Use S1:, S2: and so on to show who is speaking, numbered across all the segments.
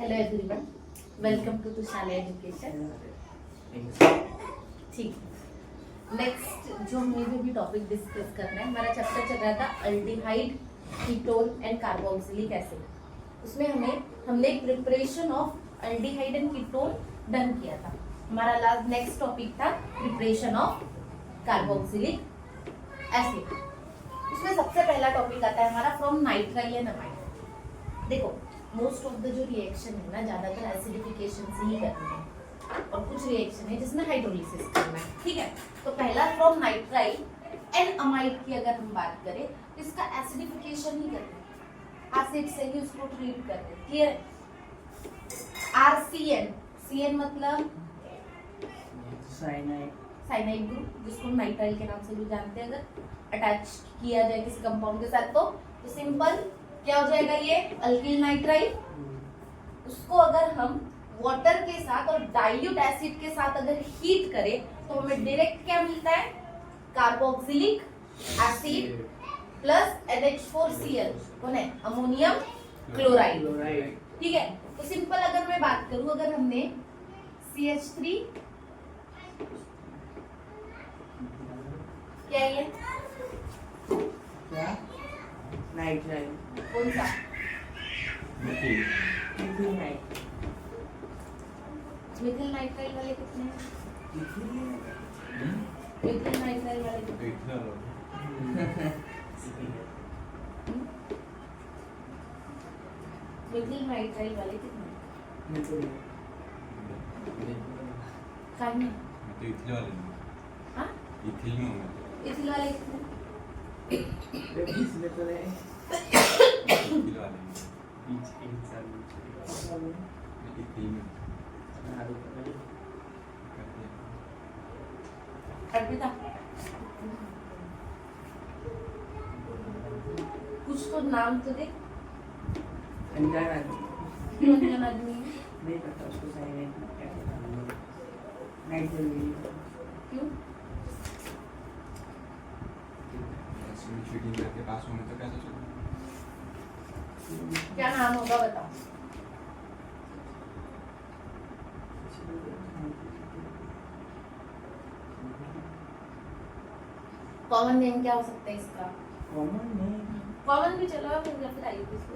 S1: Hello everyone, welcome to Tushala Education. ठीक, next जो हमें भी टॉपिक डिस्कस करना है, हमारा चैप्टर चल रहा था aldehyde, ketone and carboxylic acid. उसमें हमने preparation of aldehyde and ketone done किया था। हमारा लास्ट नेक्स्ट टॉपिक था प्रिपरेशन ऑफ कार्बोक्सिलिक एसिड। उसमें सबसे पहला टॉपिक आता है हमारा फ्रॉम नाइट्राइल एंड अमाइड। देखो, मोस्ट ऑफ द जो रिएक्शन है ना, ज्यादातर एसिडिफिकेशन से ही करनी है और कुछ रिएक्शन है जिसमें हाइड्रोलिसिस करना है। ठीक है, तो पहला फ्रॉम नाइट्राइल एंड अमाइड की अगर हम बात करें तो इसका एसिडिफिकेशन ही करते हैं, एसिड से ही उसको ट्रीट करते हैं। क्लियर है? आरसीएन, सीएन मतलब साइनाइड ग्रुप, जिसको हम नाइट्राइल के नाम से भी जानते हैं। अगर अटैच किया जाए किसी कंपाउंड के साथ तो सिंपल क्या हो जाएगा, ये अल्किल नाइट्राइल। उसको अगर हम वाटर के साथ और डाइल्यूट एसिड के साथ अगर हीट करें तो हमें डायरेक्ट क्या मिलता है, कार्बोक्सिलिक एसिड प्लस NH4Cl, कौन है, अमोनियम क्लोराइड। ठीक है, तो सिंपल अगर मैं बात करूं, अगर हमने CH3 क्या है,
S2: क्या नाइट्राइल,
S1: कौन सा,
S2: मिथिल
S1: मिथिल नाइट्राइल वाले कितने हैं? मिथिल नाइट्राइल वाले कितने हैं? मिथिल नाइट्राइल वाले कितने हैं? काय में?
S3: इथिल वाले नहीं।
S1: हाँ?
S3: इथिल में होंगे।
S1: इथिल वाले कितने हैं?
S3: इथिल वाले नहीं। इथिल में
S1: अर्पिता, कुछ तो नाम तो दे।
S2: अनजान आदमी,
S1: क्यों अनजान आदमी है?
S2: नहीं पता उसको साइनाइड क्या कहते हैं, नाइट्राइल
S1: क्यों?
S3: चीटिंग करके पास होने तक कैसे चलेगा?
S1: क्या नाम होगा बताओ। कॉमन नेम क्या हो सकता है इसका? कॉमन भी चलो या फिर आइए इसको।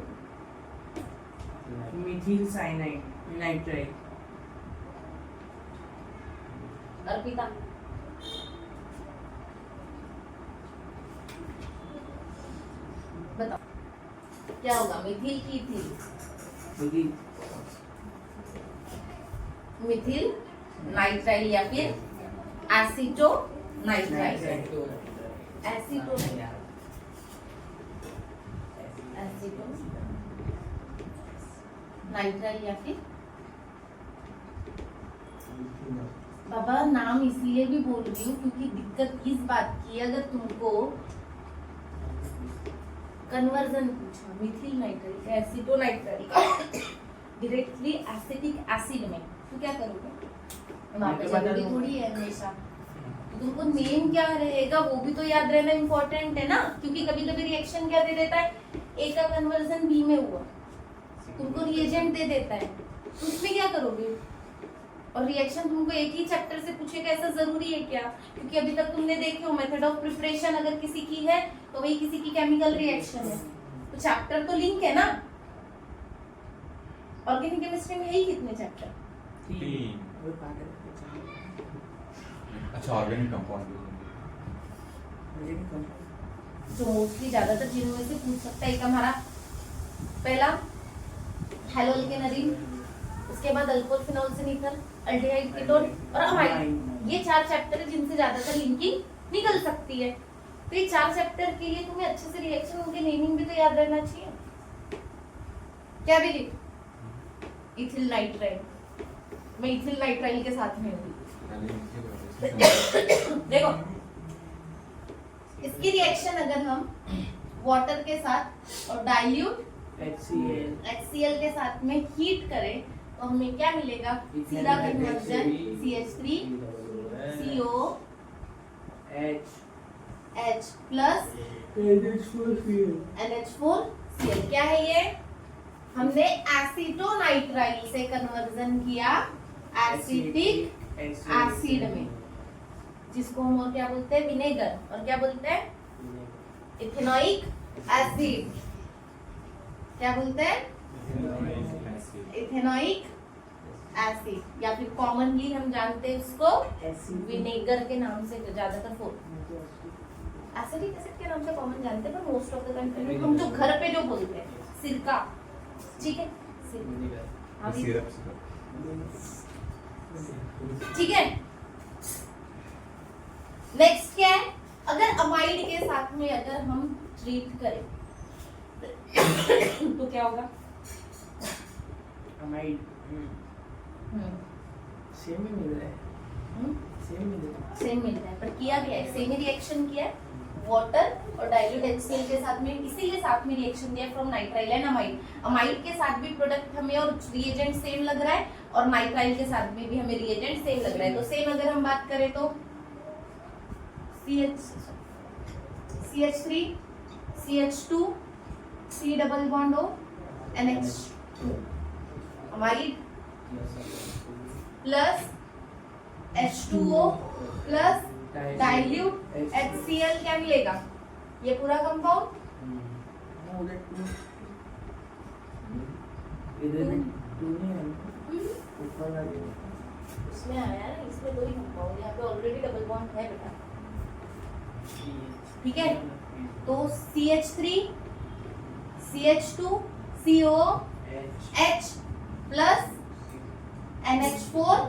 S2: Mithil cyanide nitrile.
S1: अर्पिता, बताओ क्या होगा, मिथिल की इथिल? मिथिल नाइट्राइल या फिर एसीटो नाइट्राइल? एसीटो नाइट्राइल या फिर, बाबा नाम इसलिए भी बोल रही हूँ क्योंकि दिक्कत इस बात की, अगर तुमको कन्वर्जन पूछा मिथिल नाइट्राइल का एसीटो नाइट्राइल का डायरेक्टली एसिटिक एसिड में, तो क्या करोगे? वहाँ पे जरूरी थोड़ी है हमेशा, तो तुमको नेम क्या रहेगा वो भी तो याद रहना इम्पोर्टेंट है ना, क्योंकि कभी कभी रिएक्शन क्या दे देता है, ए का कन्वर्जन बी में हुआ, तुमको रिएजेंट दे देता है, तो उसमें क्या करोगे? और रिएक्शन तुमको एक ही चैप्टर से पूछेगा ऐसा जरूरी है क्या? क्योंकि अभी तक तुमने देखे हो मेथड ऑफ प्रिपरेशन अगर किसी की है तो वही किसी की केमिकल रिएक्शन है, तो चैप्टर तो लिंक है ना। ऑर्गेनिक केमिस्ट्री में यही कितने चैप्टर?
S3: 3। अच्छा, ऑर्गेनिक कंपाउंड
S1: जो मोस्टली ज्यादातर जिनमें से पूछ सकता है। एक हमारा पहला हेलोल्केनरीन, उसके बाद अल्कोहल फिनोल से निकल अल्डिहाइड कीटोन और अमाइड। ये 4 चैप्टर है जिनसे ज्यादातर लिंकिंग निकल सकती है। तो ये 4 चैप्टर के लिए तुम्हें अच्छे से रिएक्शन, उनके नेमिंग भी तो याद रहना चाहिए। क्या भी लिख, इथिल नाइट्राइल, मैं इथिल नाइट्राइल के साथ में हूँ। देखो, इसकी रिएक्शन अगर हम वाटर के साथ और डाइल्यूट HCl के साथ में हीट करें तो हमें क्या मिलेगा, सीधा conversion CH3 CO H plus NH4Cl। क्या है ये, हमने एसीटोनाइट्राइल से कन्वर्जन किया एसिटिक एसिड में, जिसको हम और क्या बोलते हैं, विनेगर, और क्या बोलते हैं, इथेनोइक एसिड। क्या बोलते हैं, इथेनोइक एसिड, या फिर कॉमनली हम जानते हैं उसको विनेगर के नाम से, ज्यादातर एसिडिक एसिड के नाम से कॉमन जानते हैं, पर मोस्ट ऑफ द टाइम हम जो घर पे जो बोलते हैं सिरका, ठीक है,
S3: सिरप
S1: ठीक है। नेक्स्ट क्या है, अगर अमाइड के साथ में अगर हम ट्रीट करें तो क्या होगा,
S2: अमाइड सेम ही मिल रहा है, सेम
S1: मिलता है, पर किया गया है, सेम ही रिएक्शन किया है, वाटर और डाइल्यूट HCl के साथ में, इसीलिए साथ में रिएक्शन दिया from nitrile and amide. Amide के साथ भी प्रोडक्ट हमें और रिएजेंट सेम लग रहा है, और नाइट्राइल के साथ में भी हमें रिएजेंट सेम लग रहा है। तो सेम अगर हम बात करें तो CH3 CH2 C double bond O NH2, amide plus H2O plus dilute HCl, क्या मिलेगा, ये पूरा कंपाउंड इसमें आया है, इसमें दो ही कंपाउंड, यहाँ पे ऑलरेडी डबल बॉन्ड है बेटा, ठीक है। तो CH3 CH2 COH plus NH4।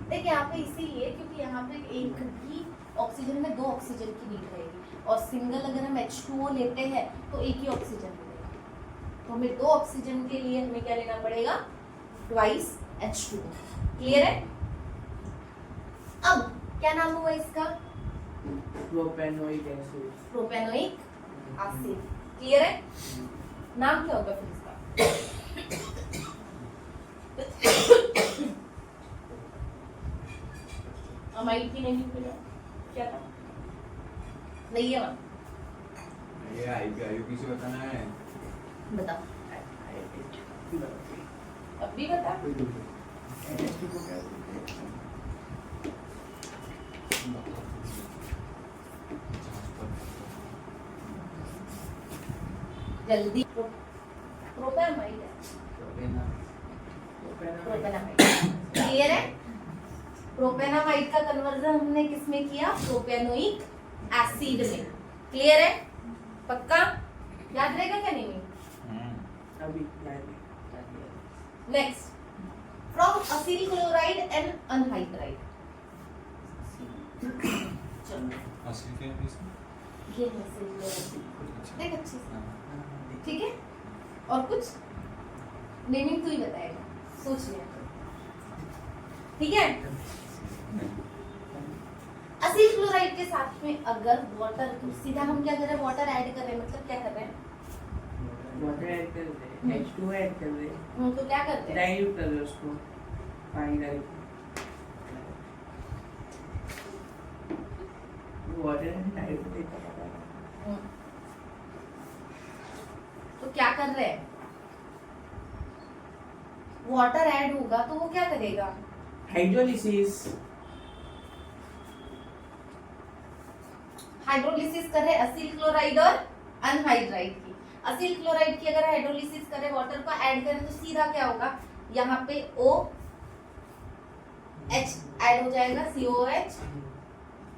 S1: देखिए यहाँ पे इसीलिए क्योंकि यहाँ पे एक भी ऑक्सीजन में दो ऑक्सीजन की नीड रहेगी, और सिंगल अगर हम H2O लेते हैं तो एक ही ऑक्सीजन मिलेगा, तो हमें दो ऑक्सीजन के लिए हमें क्या लेना पड़ेगा, ट्वाइस H2O। क्लियर है। अब क्या नाम हुआ इसका,
S2: propanoic acid,
S1: propanoic acid. Clear है, नाम क्या होगा फिर इसका, अमाइड की नहीं क्या था, नहीं है वहाँ,
S3: ये आईपी से बताना है,
S1: बता अब भी बता। जल्दी, प्रोपेनामाइड है, प्रोपेनामाइड। क्लियर है। प्रोपेनामाइड का कन्वर्जन हमने किसमें किया, प्रोपेनोइक एसिड में। क्लियर है, पक्का याद रहेगा क्या नहीं।
S2: अभी
S1: next, from Aseel chloride and anhydride.
S3: Aseel क्या है इसमें?
S1: ये है असील क्लोराइड, देख अच्छे से, ठीक है। और कुछ नेमिंग तू ही बताएगा, सोच लिया, ठीक है। असील क्लोराइड के साथ में अगर वाटर, सीधा हम क्या कर रहे हैं, वाटर ऐड कर रहे हैं, मतलब क्या कर रहे हैं,
S2: वाटर ऐड कर रहे हैं, H2 ऐड कर रहे हैं,
S1: तो क्या करते हैं,
S2: डाइल्यूट कर रहे हैं उसको, पानी डाल के वाटर डाइल्यूट देता है।
S1: तो क्या कर रहे हैं, वाटर ऐड होगा तो वो क्या करेगा,
S2: हाइड्रोलिसिस,
S1: हाइड्रोलिसिस कर रहे असील क्लोराइड और अनहाइड्राइड की। असील क्लोराइड की अगर हाइड्रोलिसिस करें, वाटर को ऐड करें, तो सीधा क्या होगा, यहाँ पे OH ऐड हो जाएगा, COH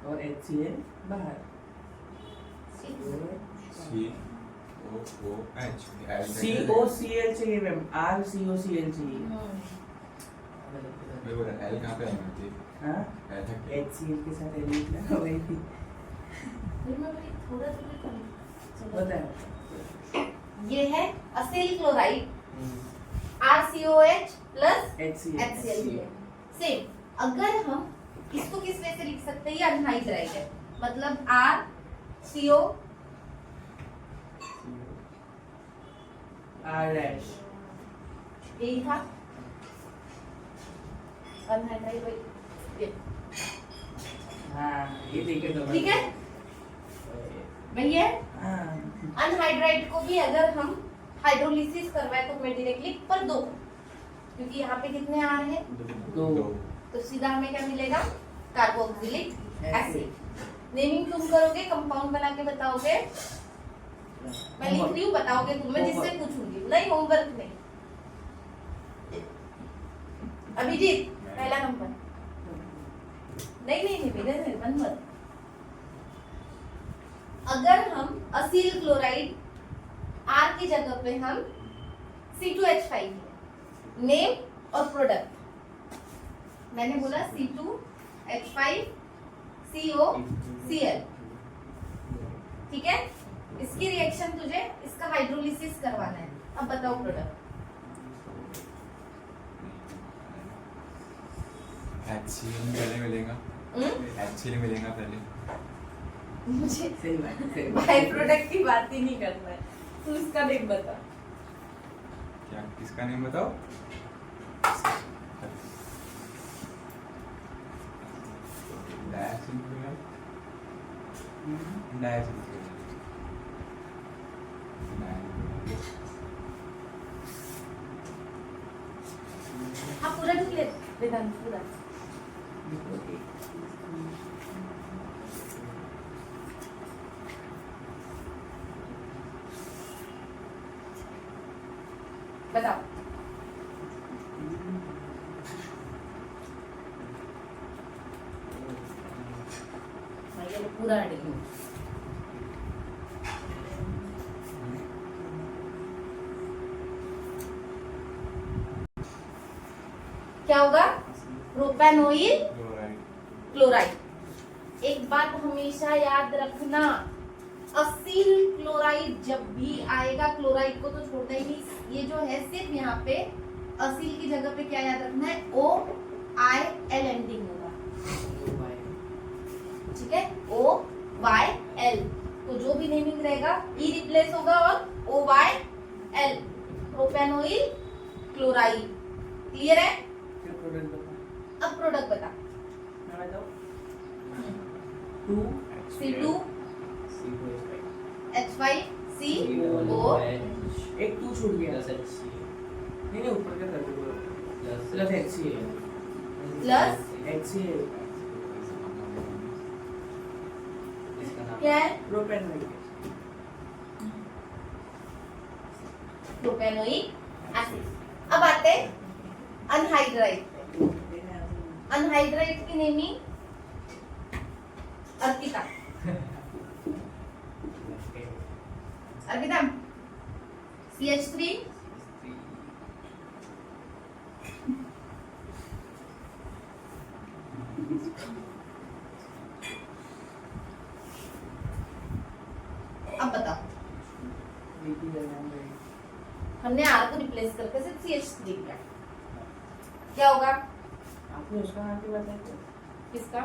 S2: और HCl बाहर, COCl चाहिए मैम, RCOCl चाहिए।
S3: मैं बोल रहा L कहाँ पे आएगा जी?
S2: हाँ,
S3: L है क्या?
S2: HCl के साथ एलिट लगा वही थी,
S1: थोड़ा
S2: बताया।
S1: ये है Aseel chloride, RCOH plus
S2: HCl
S1: HCl। Same अगर हम इसको किस वे से लिख सकते हैं, ये अनहाइड्राइड है, मतलब RCO
S2: R डैश,
S1: यही था अनहाइड्राइड, वही
S2: हाँ ये देखे तो
S1: ठीक है। वही है,
S2: हाँ
S1: अनहाइड्राइड को भी अगर हम हाइड्रोलिसिस करवाए तो हमें डायरेक्टली पर 2, क्योंकि यहाँ पे कितने आर हैं,
S2: 2
S1: तो सीधा हमें क्या मिलेगा, कार्बोक्सिलिक एसिड। नेमिंग तुम करोगे, कंपाउंड बना के बताओगे, मैं लिख रही हूँ, बताओगे तुम, मैं जिससे पूछूंगी, नहीं होमवर्क नहीं। अभिजीत पहला नंबर, नहीं नहीं नहीं मेरे मन मत। अगर हम असील क्लोराइड आर की जगह पे हम C2H5 नेम और प्रोडक्ट, मैंने बोला C2H5 COCl, ठीक है। इसकी रिएक्शन तुझे इसका हाइड्रोलिसिस करवाना है। अब बताओ प्रोडक्ट।
S3: HCl पहले मिलेगा, HCl मिलेगा पहले।
S1: मुझे
S2: सही बात है, सही बात है।
S1: बाय प्रोडक्ट की बात ही नहीं करना है, तू इसका नेम बता।
S3: क्या किसका नेम बताओ? डायसिल क्लोराइड, डायसिल क्लोराइड,
S1: हाँ पूरा लिख ले वेदांत, पूरा। बताओ। मैं ये पूरा रेडी हूँ। क्या होगा, प्रोपेनोइल
S3: क्लोराइड।
S1: क्लोराइड। एक बात हमेशा याद रखना, असील क्लोराइड जब भी आएगा, क्लोराइड को तो छोड़ना ही नहीं, ये जो है सिर्फ यहाँ पे असील की जगह पे क्या याद रखना है, OIL एंडिंग होगा, ठीक है, OYL। तो जो भी नेमिंग रहेगा E रिप्लेस होगा और OYL, प्रोपेनोइल क्लोराइड। क्लियर है? अब प्रोडक्ट बता। C2 H5 CO,
S2: एक तू छूट गया, नहीं ऊपर का कर दो, प्लस HCl,
S1: प्लस
S2: HCl
S1: क्या है,
S2: प्रोपेनोइल,
S1: प्रोपेनोइक एसिड। अब आते हैं अनहाइड्राइड पे। अनहाइड्राइड की नेमिंग अर्पिता। अर्पिता CH3 अब बताओ, हमने R को रिप्लेस करके सिर्फ CH3 किया, क्या होगा?
S2: आपने उसका नाम क्यों बताया था?
S1: किसका?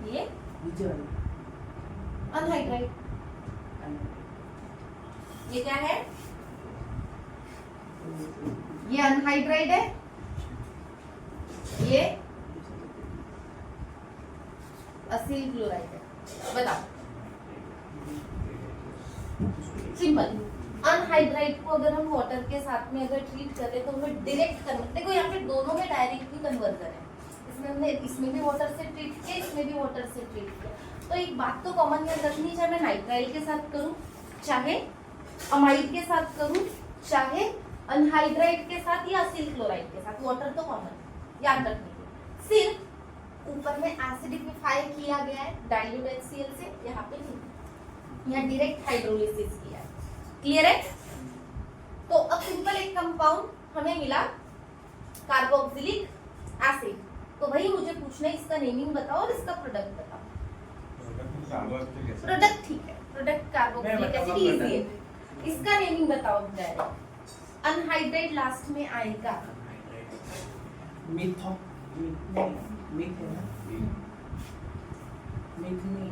S1: ये
S2: नीचे वाली
S1: अनहाइड्राइड। ये क्या है? ये अनहाइड्राइड है, ये असील क्लोराइड है। बताओ, सिंपल। अनहाइड्राइड को अगर हम वाटर के साथ में अगर ट्रीट करें तो हमें डायरेक्ट कन्वर्ट, देखो यहाँ पे दोनों में डायरेक्टली कन्वर्जन है, इसमें हमने इसमें भी वाटर से ट्रीट किया, इसमें भी वाटर से ट्रीट किया। तो एक बात तो कॉमन याद रखनी, चाहे मैं नाइट्राइल के साथ करूँ, चाहे अमाइड के साथ करूँ, चाहे अनहाइड्राइड के साथ या असील क्लोराइड के साथ, वाटर तो कॉमन याद रखनी है। सिर्फ ऊपर में एसिडिफाई किया गया है डाइल्यूट HCl से, यहाँ पे नहीं, यहाँ डायरेक्ट हाइड्रोलिसिस किया है। क्लियर है? तो अब सिंपल एक कंपाउंड हमें मिला, कार्बोक्सिलिक एसिड। तो भाई मुझे पूछना है, इसका नेमिंग बताओ और इसका प्रोडक्ट बताओ। प्रोडक्ट ठीक है, प्रोडक्ट कार्बोक्सिलिक एसिड इजी है, इसका नेमिंग बताओ डायरेक्ट। अनहाइड्राइड लास्ट में आएगा,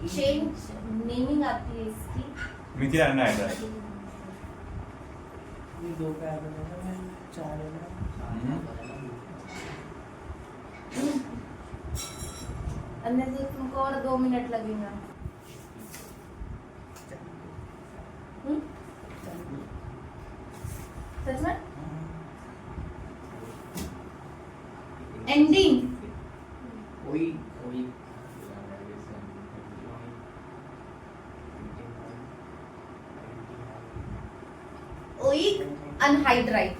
S1: चेंज नेमिंग आती है इसकी,
S3: मिथिल अनहाइड्राइड।
S2: ये दो कार्बन है ना, चार है ना,
S1: अन्य से तुमको और 2 मिनट लगेगा। Ethanoic anhydride.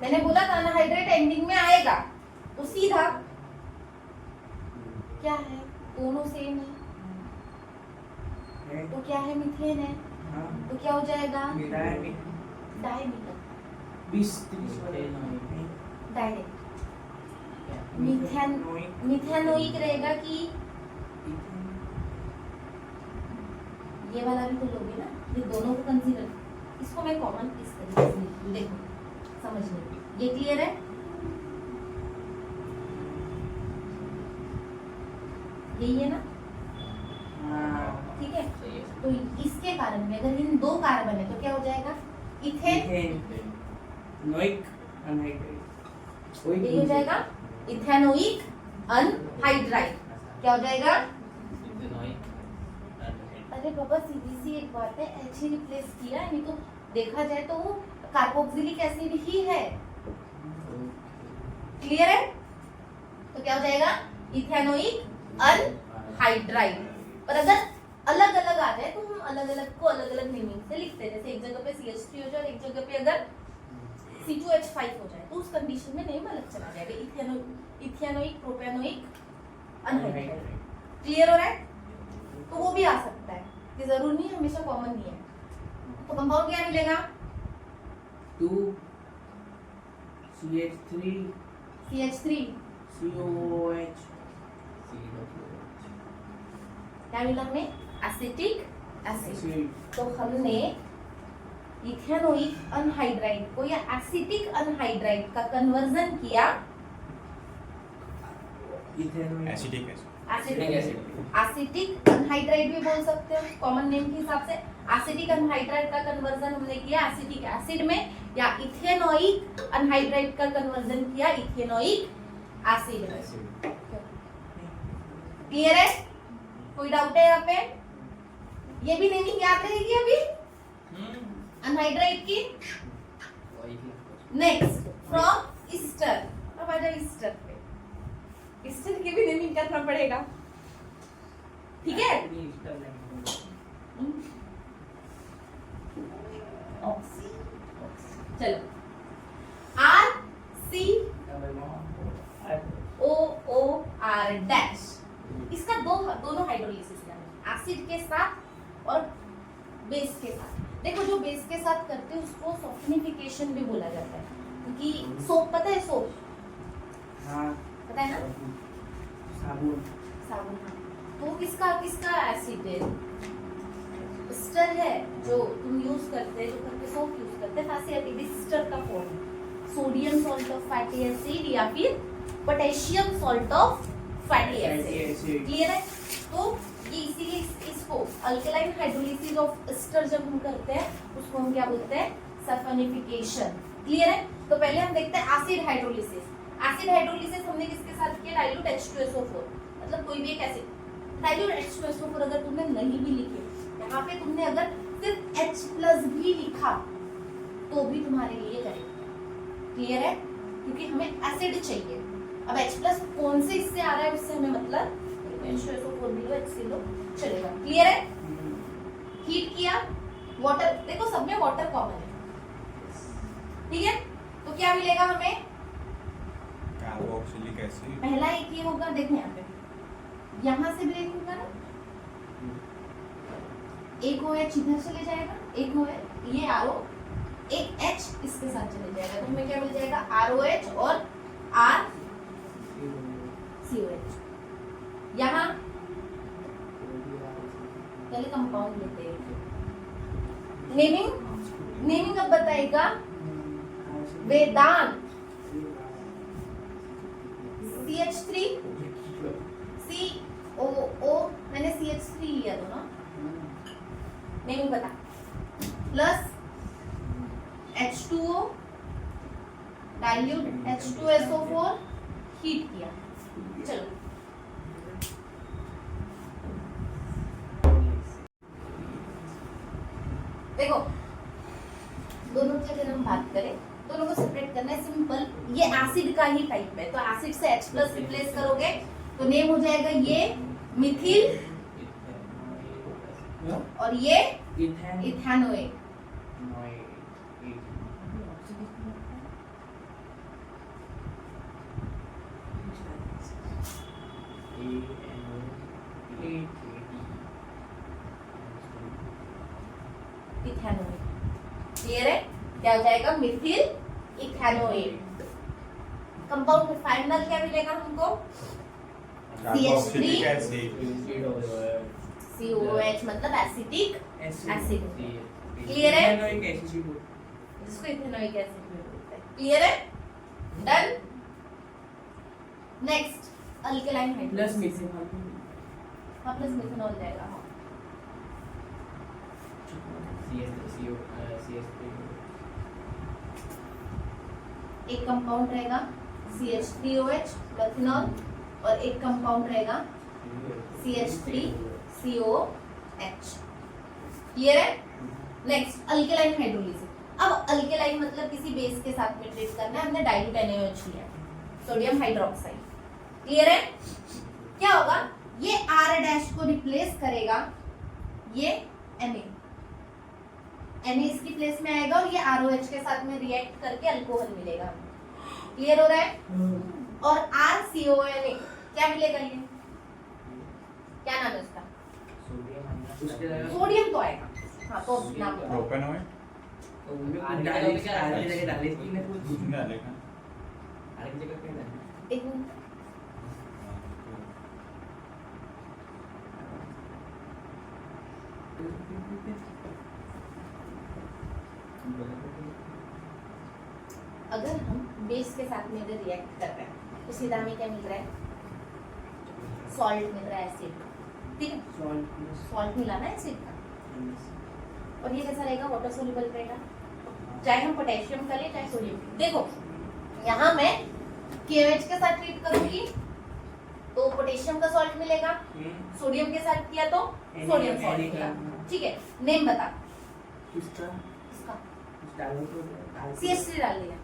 S1: मैंने बोला था अनहाइड्राइड एंडिंग में आएगा, तो सीधा क्या है, दोनों सेम है, तो क्या है, मीथेन है, तो क्या हो जाएगा, डायमीटर,
S2: 20-30
S1: डायरेक्ट मिथेनोइक रहेगा कि ये वाला भी तो लोगे ना, ये दोनों को कंसीडर, इसको मैं कॉमन इस तरीके से लिखूं, देखो समझने, ये क्लियर है, यही है ना, ठीक है। तो इसके कारण में अगर इन दो कार्बन है तो क्या हो जाएगा,
S2: इथेनोइक अनहाइड्राइड,
S1: यही हो जाएगा इथेनोइक अनहाइड्राइड। क्या हो जाएगा, अरे बाबा सीधी सी एक बात है, एच ही रिप्लेस किया, नहीं तो देखा जाए तो वो कार्बोक्सिलिक एसिड ही है। क्लियर है, तो क्या हो जाएगा, इथेनोइक अनहाइड्राइड। पर अगर अलग अलग आ जाए तो हम अलग अलग को अलग अलग नेमिंग से लिखते हैं, जैसे एक जगह पे CH3 हो जाए और एक जगह पे अगर C2H5 हो जाए, तो उस कंडीशन में नेम अलग चला जाएगा, इथेनोइक प्रोपेनोइक अनहाइड्राइड। क्लियर हो रहा है, तो वो भी आ सकता है, कि जरूर नहीं हमेशा कॉमन नहीं है। तो कंपाउंड क्या मिलेगा,
S2: 2CH3
S1: CH3
S2: COOH,
S1: क्या मिला हमें, एसिटिक एसिड।
S2: एसिड,
S1: तो हमने इथेनोइक अनहाइड्राइड को या एसिटिक अनहाइड्राइड का कन्वर्जन किया
S2: ethanoic
S3: acidic acid.
S1: Acetic anhydride भी बोल सकते हो, कॉमन नेम के हिसाब से। एसिटिक अनहाइड्राइड का कन्वर्जन हमने किया एसिटिक एसिड में, या इथेनोइक अनहाइड्राइड का कन्वर्जन किया इथेनोइक एसिड में। क्लियर है, कोई डाउट है यहाँ पे, ये भी नेमिंग याद रहेगी अभी अनहाइड्राइड की। नेक्स्ट फ्रॉम ईस्टर, अब आ जाओ ईस्टर पे, ईस्टर की भी नेमिंग करना पड़ेगा, ठीक है। चलो RCOOR डैश, इसका दोनों हाइड्रोलिसिस करना है, एसिड के साथ और बेस के साथ। देखो जो बेस के साथ करते हैं उसको सॉफ्टनिफिकेशन भी बोला जाता है, क्योंकि सोप पता है, सोप पता है ना,
S2: साबुन,
S1: साबुन, तो किसका एसिड है, एस्टर है, जो तुम यूज करते हैं, जो करके सोप यूज करते हैं, फैटी एस्टर का form, sodium salt of fatty acid या फिर potassium salt of fatty acid. Clear है, तो ये इसीलिए इसको अल्कलाइन हाइड्रोलिसिस ऑफ एस्टर जब हम करते हैं उसको हम क्या बोलते हैं, सल्फोनिफिकेशन। क्लियर है, तो पहले हम देखते हैं एसिड हाइड्रोलिसिस। एसिड हाइड्रोलिसिस हमने किसके साथ किया, डाइल्यूट H2SO4, मतलब कोई भी एक एसिड, डाइल्यूट H2SO4 अगर तुमने नहीं भी लिखे, यहाँ पे तुमने अगर सिर्फ H+ भी लिखा तो भी तुम्हारे लिए करेक्ट। क्लियर है, क्योंकि हमें एसिड चाहिए। अब H+ कौन से इससे आ रहा है उससे हमें मतलब, H2SO4 भी लो, H लो, चलेगा। क्लियर है, हीट किया, वाटर, देखो सब में वाटर कॉमन है, ठीक है। तो क्या मिलेगा हमें,
S3: कार्बोक्सिलिक एसिड।
S1: पहला एक ये होगा, देखो यहाँ से ब्रेक होगा ना, एक OH इधर चले जाएगा, एक OH, ये RO, एक H इसके साथ चले जाएगा, तो हमें क्या मिल जाएगा, ROH और RCOH। यहाँ पहले कंपाउंड लेते हैं, नेमिंग अब बताएगा वेदांत, CH3 COO, मैंने CH3 लिया था ना, नेमिंग बता, plus H2O, dilute H2SO4, heat किया। चलो देखो, दोनों की अगर हम बात करें, दोनों को सेपरेट करना है, सिंपल, ये एसिड का ही टाइप है, तो एसिड से H+ रिप्लेस करोगे तो नेम हो जाएगा ये मिथिल और ये इथेनोइक। इथेनोएट। क्लियर है? क्या हो जाएगा? मिथिल इथेनोएट। कंपाउंड फाइनल क्या मिलेगा हमको?
S3: कार्बोक्सिलिक
S1: CH3
S3: एसिड
S1: COOH मतलब एसिटिक एसिड।
S2: क्लियर
S1: है?
S2: एसिड
S1: जिसको इथेनोइक एसिड भी बोलते हैं। क्लियर है? Done. Next alkaline
S2: plus
S1: hydroxide.
S2: Methanol
S1: हाँ प्लस मिथेनॉल जाएगा। हाँ एक कंपाउंड रहेगा CH3OH मिथेनॉल और एक कंपाउंड रहेगा CH3COH। क्लियर है? Next alkaline hydrolysis. अब अल्कलाइन मतलब किसी बेस के साथ में ट्रीट करना है। हमने डाइल्यूट NaOH लिया, सोडियम हाइड्रोक्साइड। क्लियर है? क्या होगा? ये R' को रिप्लेस करेगा ये Na इसकी प्लेस में आएगा और ये ROH के साथ में रिएक्ट करके अल्कोहल मिलेगा। क्लियर हो रहा है? और RCONA क्या मिलेगा? ये क्या नाम है उसका? सोडियम तो आएगा। हाँ तो नाम बताओ।
S3: प्रोपेनॉइड कुछ नहीं डालेगा
S1: एक मिनट। अगर हम बेस के साथ में अगर रिएक्ट कर रहे हैं तो सीधा हमें क्या मिल रहा है? सॉल्ट मिल रहा है, एसिड। ठीक है, सॉल्ट मिला ना एसिड का। और ये कैसा रहेगा? वाटर सोल्यूबल रहेगा। चाहे हम पोटेशियम का लें चाहे सोडियम। देखो यहाँ मैं KOH के साथ ट्रीट करूंगी तो पोटेशियम का सॉल्ट मिलेगा, सोडियम के साथ किया तो सोडियम सॉल्ट मिलेगा। ठीक है, नेम बता इसका। CH3 डाल दिया।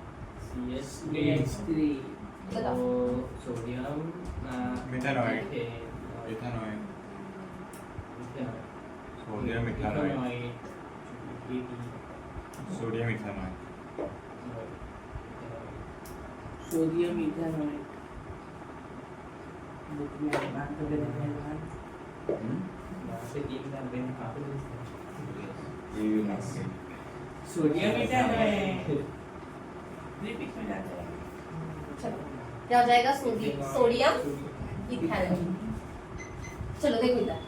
S1: लगाओ।
S3: Methanoate ethanoate sodium ethanoate sodium ethanoate
S2: sodium ethanoate book में बात कर रहे हैं। सोडियम इथेनॉइड रिपीट में जाता है।
S1: चलो क्या हो जाएगा? Sodium ethanoid. चलो देखो इधर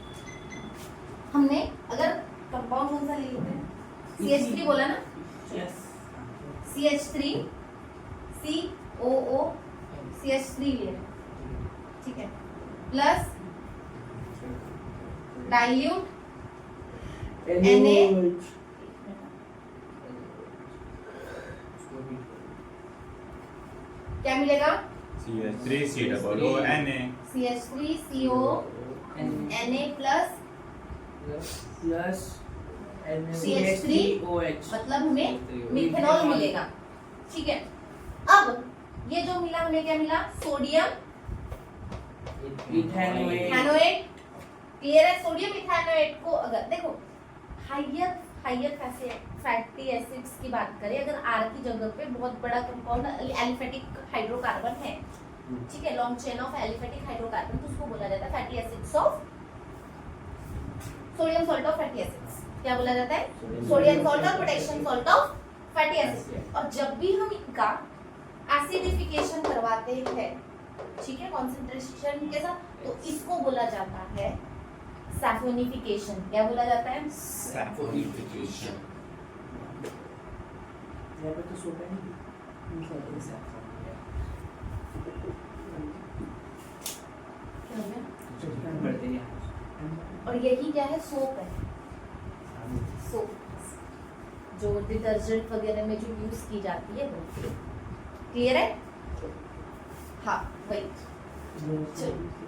S1: हमने अगर कंपाउंड कौन सा ले लेते हैं? CH3 बोला ना?
S2: यस
S1: CH3 COO CH3 ले रहे हैं। ठीक है, प्लस डाइल्यूट Na क्या मिलेगा?
S3: CH3COONA
S1: CH3CO Na plus
S2: plus
S1: CH3OH मतलब हमें मिथेनॉल मिलेगा। ठीक है, अब ये जो मिला हमें क्या मिला? Sodium ethanoate. क्लियर है? सोडियम इथेनोएट को अगर देखो हाइयर फैटी एसिड्स की बात करें, अगर R की जगह पे बहुत बड़ा कंपाउंड एलिफेटिक हाइड्रोकार्बन है, ठीक है, long chain of aliphatic hydrocarbon, तो उसको बोला जाता है fatty acids of sodium salt of fatty acids. क्या बोला जाता है? सोडियम सॉल्ट और potassium salt of fatty acids. और जब भी हम इनका एसिडिफिकेशन करवाते हैं, ठीक है, कॉन्सेंट्रेशन के साथ, तो इसको बोला जाता है सैफोनिफिकेशन। क्या बोला जाता है?
S3: सैफोनिफिकेशन।
S2: यहाँ पे तो सोडा नहीं
S1: क्या हो गया?
S2: बढ़ते हैं।
S1: और यही क्या है? सोप है। सोप जो डिटर्जेंट वगैरह में जो यूज की जाती है वो। क्लियर है? हाँ वही। चलो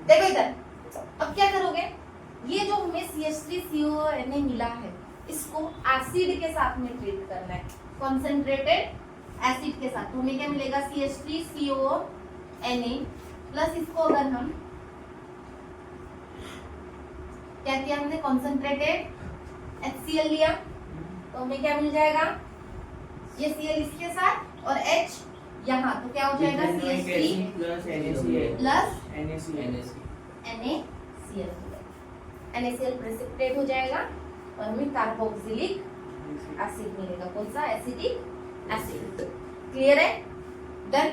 S1: देखो इधर, अब क्या करोगे? ये जो हमें CH3CONA मिला है, इसको एसिड के साथ में ट्रीट करना है, कॉन्सेंट्रेटेड एसिड के साथ। तो हमें क्या मिलेगा? CH3CONA प्लस इसको अगर हम क्या किया हमने? कॉन्सेंट्रेटेड HCl लिया, तो हमें क्या मिल जाएगा? ये Cl इसके साथ और H यहाँ, तो क्या हो जाएगा CH3
S2: plus NaCl
S1: plus
S2: NaCl
S1: NaCl NaCl precipitate हो जाएगा और हमें कार्बोक्सिलिक एसिड मिलेगा। कौन सा? Acidic acid. क्लियर है? डन।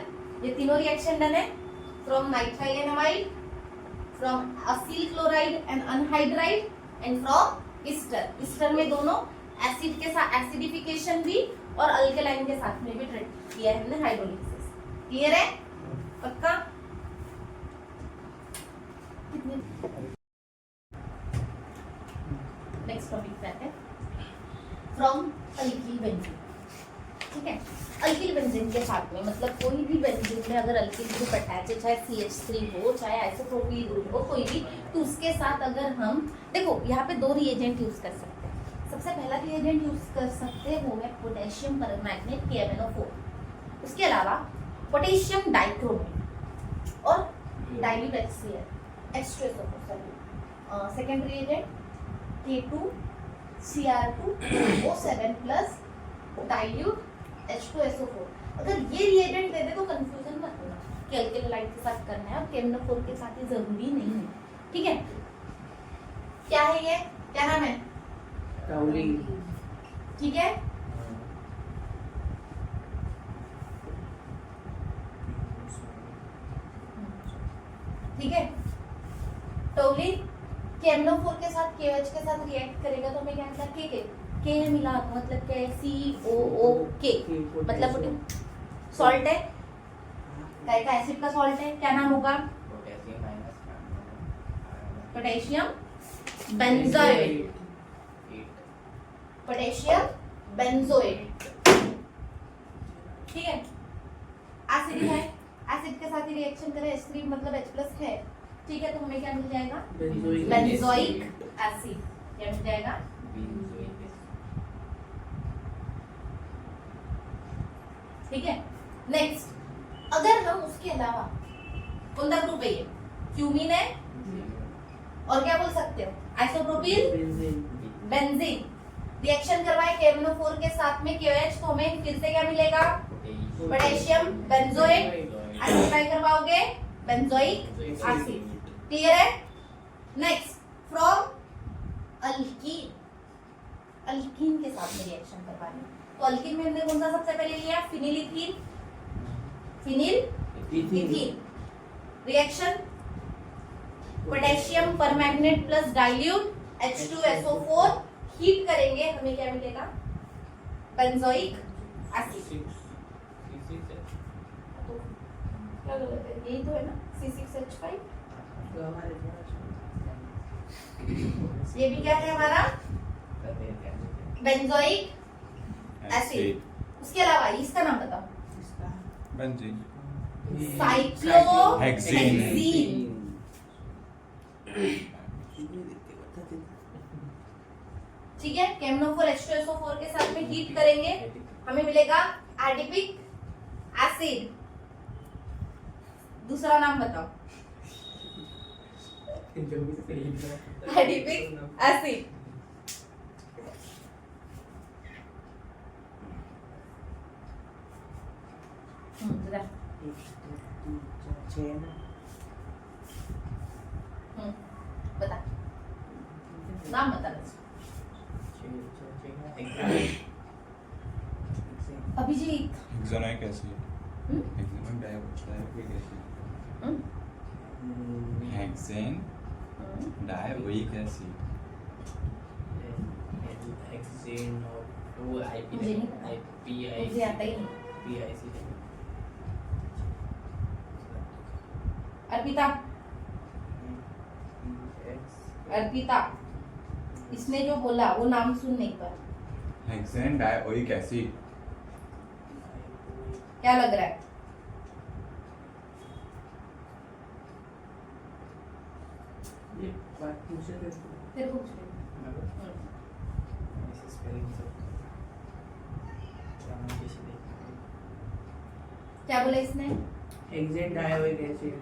S1: ये तीनों रिएक्शन डन है। From nitrile from Aseel chloride and anhydride and from Easter. Easter में दोनों एसिड के साथ एसिडिफिकेशन भी और अल्कलाइन के साथ में भी ट्रीट किया है हमने हाइड्रोलिसिस। क्लियर है? पक्का? नेक्स्ट टॉपिक पे आते हैं। From alkyl benzene. ठीक है, अल्किल बेंजीन के साथ में मतलब कोई भी बेंजीन में अगर अल्किल ग्रुप अटैच है, चाहे CH3 हो चाहे आइसोप्रोपिल ग्रुप हो कोई भी, तो उसके साथ अगर हम देखो यहाँ पे दो रिएजेंट यूज कर सकते हैं। सबसे पहला रिएजेंट यूज कर सकते हैं वो है पोटेशियम परमैंगनेट KMnO4। उसके अलावा पोटेशियम डाइक्रोमेट और dilute HCl H2SO4। Second reagent K2Cr2O7 plus dilute H2SO4। अगर ये रिएजेंट दे दे तो कंफ्यूजन मत होना कि अल्किल हैलाइड के साथ करना है और KMnO4 के साथ ही जरूरी नहीं है। ठीक है, क्या है ये? क्या नाम है?
S2: टाउलिन।
S1: ठीक है, ठीक है। टोलिन KMnO4 के साथ KOH के साथ रिएक्ट करेगा तो हमें क्या मिला? K मिला, मतलब क्या है? COOK मतलब सॉल्ट है, काय का एसिड का सॉल्ट है। क्या नाम होगा? Potassium benzoate. Potassium benzoate. ठीक है, एसिड है, एसिड के साथ ही रिएक्शन करे H3 मतलब H+ है। ठीक है, तो हमें क्या मिल जाएगा? Benzoic acid. क्या मिल जाएगा? ठीक है। नेक्स्ट, अगर हम उसके अलावा कौन सा ग्रुप है ये? क्यूमीन है और क्या बोल सकते हो? Isopropyl benzene. रिएक्शन करवाए KMnO4 के साथ में KOH, तो हमें फिर से क्या मिलेगा? Potassium benzoate. एसिड करवाओगे बेंजोइक एसिड। क्लियर है? Next, from alkyne. अल्कीन के साथ में रिएक्शन करवानी, तो अल्कीन में हमने कौन सा सबसे पहले लिया? Phenyl ethene. Reaction potassium permanganate plus dilute H2SO4 heat करेंगे, हमें क्या मिलेगा? Benzoic acid. क्या गलत है? यही तो है ना, C6H5। ये भी क्या है हमारा? Benzoic acid. उसके अलावा इसका नाम बताओ।
S3: बेंजीन।
S1: साइक्लोहेक्सीन। ठीक है, KMnO4 H2SO4 के साथ में हीट करेंगे, हमें मिलेगा एडिपिक एसिड। दूसरा नाम बताओ। Adipic acid. बता, नाम बता। Abhijeet.
S3: Hexanoic acid. Hexanoic dioic acid. Hexane dioic acid.
S1: मुझे आता ही नहीं। अर्पिता, इसने जो बोला वो नाम सुन नहीं पर।
S3: Hexane dioic acid.
S1: क्या लग रहा है?
S2: ये बात पूछे थे
S1: फिर पूछ ले। क्या बोला इसने?
S2: Hexane dioic acid.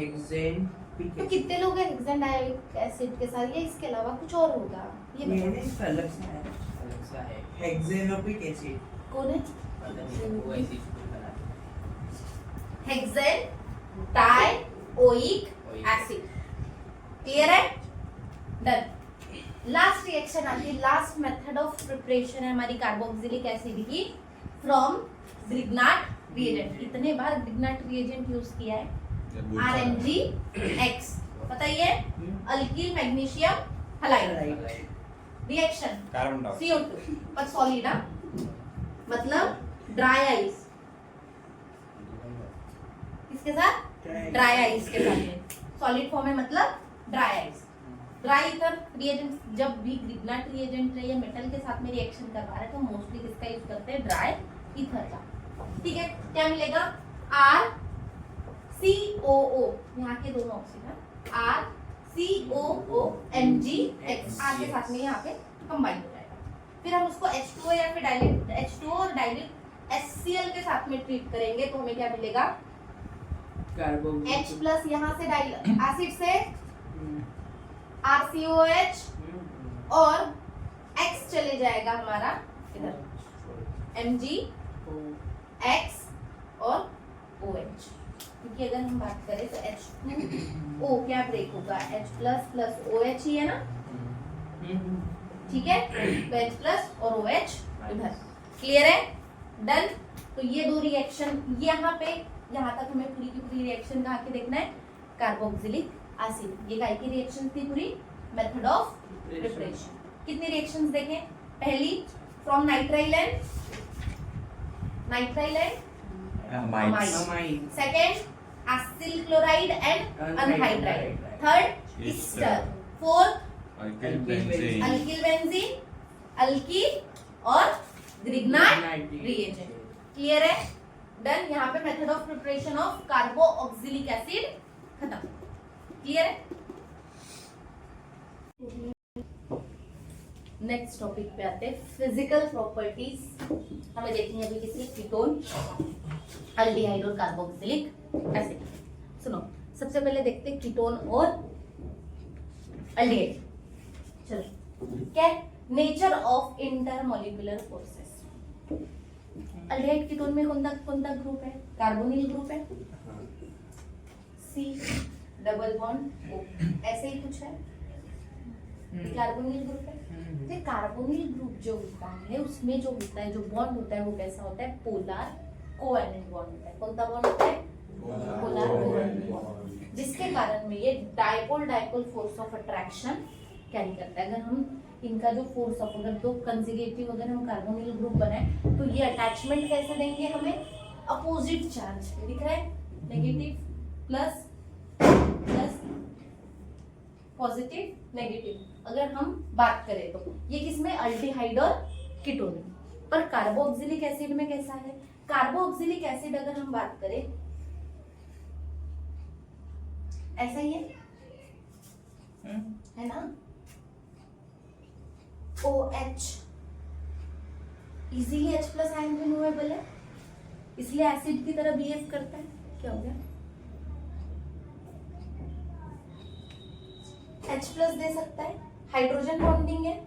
S2: हेक्सेन
S1: तो कितने लोग हैं हेक्सेन डायोइक एसिड के साथ, या इसके अलावा कुछ और होगा? ये
S2: ये
S1: बताओ।
S2: नहीं इसका अलग सा है,
S4: अलग सा है।
S2: हेक्सेनोपिक एसिड।
S1: कौन है?
S4: पता नहीं वो ऐसी चीज बना
S1: हेक्सेन डायोइक एसिड। क्लियर है? डन। लास्ट रिएक्शन आती है, लास्ट मेथड ऑफ प्रिपरेशन है हमारी कार्बोक्सिलिक एसिड की फ्रॉम ग्रिग्नार्ड रिएजेंट। इतने बार ग्रिग्नार्ड रिएजेंट यूज किया है, RMgX बताइए, alkyl magnesium halide reaction
S3: carbon dioxide
S1: CO2 पर सॉलिड ना, मतलब ड्राई आइस किसके साथ? ड्राई आइस के साथ। सॉलिड फॉर्म में मतलब dry ice. Dry ether reagent जब भी ग्रिग्नार्ड रिएजेंट है या मेटल के साथ में रिएक्शन करवा रहे हैं तो मोस्टली किसका यूज करते हैं? ड्राई ईथर का। ठीक है, क्या मिलेगा? RCOO, यहाँ के दोनों ऑक्सीजन RCOO MgX R के साथ में यहाँ पे कंबाइन हो जाएगा। फिर हम उसको H2O या फिर डाइल्यूट H2O और डाइल्यूट HCl के साथ में ट्रीट करेंगे तो हमें क्या मिलेगा? H प्लस यहाँ से एसिड से RCOH और X चले जाएगा हमारा इधर MgX और OH। क्योंकि अगर हम बात करें तो H2O क्या ब्रेक होगा? H प्लस प्लस OH ही है ना, ठीक है? तो H प्लस और OH इधर। क्लियर है? डन। तो ये दो रिएक्शन यहाँ पे, यहाँ तक हमें पूरी की पूरी रिएक्शन कहाँ के देखना है? Carboxylic acid. ये काय की रिएक्शन थी पूरी? Method of preparation. कितनी रिएक्शंस देखें? पहली from nitrile and
S3: amides
S1: second acyl chloride and anhydride, third Easter, fourth
S3: alkyl benzene
S1: alkyl benzene, alkyl और ग्रिग्नार्ड रिएजेंट। क्लियर है? डन। यहाँ पे method of preparation of carboxylic acid खत्म। Clear है? Next topic पे आते हैं, फिजिकल प्रॉपर्टीज। हमें देखेंगे अभी किसी कीटोन, अल्डिहाइड और कार्बोक्सिलिक एसिड। सुनो, सबसे पहले देखते हैं कीटोन और अल्डिहाइड। चलो, क्या nature of intermolecular forces. Aldehyde ketone में कौन सा ग्रुप है? कार्बोनिल ग्रुप है, C डबल बॉन्ड O, ऐसे ही कुछ है। कार्बोनिल ग्रुप है। तो कार्बोनिल ग्रुप जो होता है उसमें जो होता है, जो बॉन्ड होता है वो कैसा होता है? पोलर कोवैलेंट बॉन्ड होता है। कौन सा बॉन्ड होता है? पोलर कोवैलेंट बॉन्ड, जिसके कारण में ये dipole force of attraction carry करता है। अगर हम इनका जो फोर्स ऑफ, अगर दो कंसेक्यूटिव अगर हम कार्बोनिल ग्रुप बनाए तो ये अटैचमेंट कैसे देंगे हमें? Opposite charge. दिख रहा है? Negative plus plus, positive negative. अगर हम बात करें तो ये किसमें? अल्डिहाइड और कीटोन में। पर कार्बोक्सिलिक एसिड में कैसा है? कार्बोक्सिलिक एसिड अगर हम बात करें ऐसा ही है ना? OH easily H plus ion removable है, इसलिए एसिड की तरह बिहेव करता है। क्या हो गया? H प्लस दे सकता है, हाइड्रोजन बॉन्डिंग है,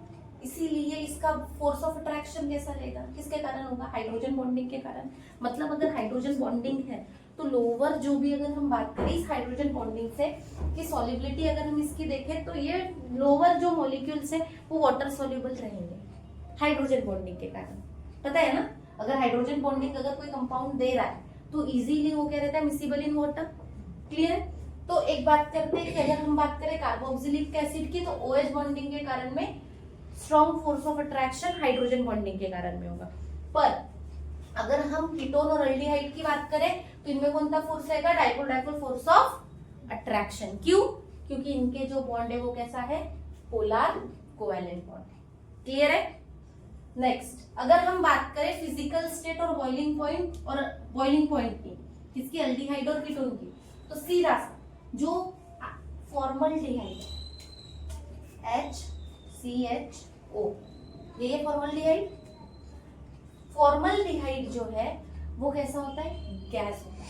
S1: इसीलिए इसका फोर्स ऑफ अट्रैक्शन कैसा रहेगा? किसके कारण होगा? हाइड्रोजन बॉन्डिंग के कारण। मतलब अगर हाइड्रोजन बॉन्डिंग है तो लोअर जो भी, अगर हम बात करें इस हाइड्रोजन बॉन्डिंग से कि सॉल्युबिलिटी अगर हम इसकी देखें तो ये लोअर जो मॉलिक्यूल्स है वो वाटर सॉल्युबल रहेंगे हाइड्रोजन बॉन्डिंग के कारण। पता है ना? अगर हाइड्रोजन बॉन्डिंग अगर कोई कंपाउंड दे रहा है तो इजीली वो क्या रहता है? Miscible in water. क्लियर? तो एक बात करते हैं कि अगर हम बात करें कार्बोक्सिलिक एसिड की तो OH बॉन्डिंग के कारण में strong force of attraction hydrogen bonding के कारण में होगा। पर अगर हम कीटोन और अल्डिहाइड की बात करें तो इनमें कौन सा फोर्स रहेगा? Dipole force of attraction. क्यों? क्योंकि इनके जो बॉन्ड है वो कैसा है? Polar covalent bond. क्लियर है? नेक्स्ट, अगर हम बात करें फिजिकल स्टेट और बॉइलिंग पॉइंट की, किसकी? अल्डिहाइड और कीटोन की, तो सीधा सा जो फॉर्मल्डिहाइड HCHO, ये फॉर्मल्डिहाइड। फॉर्मल्डिहाइड जो है वो कैसा होता है? गैस होता है।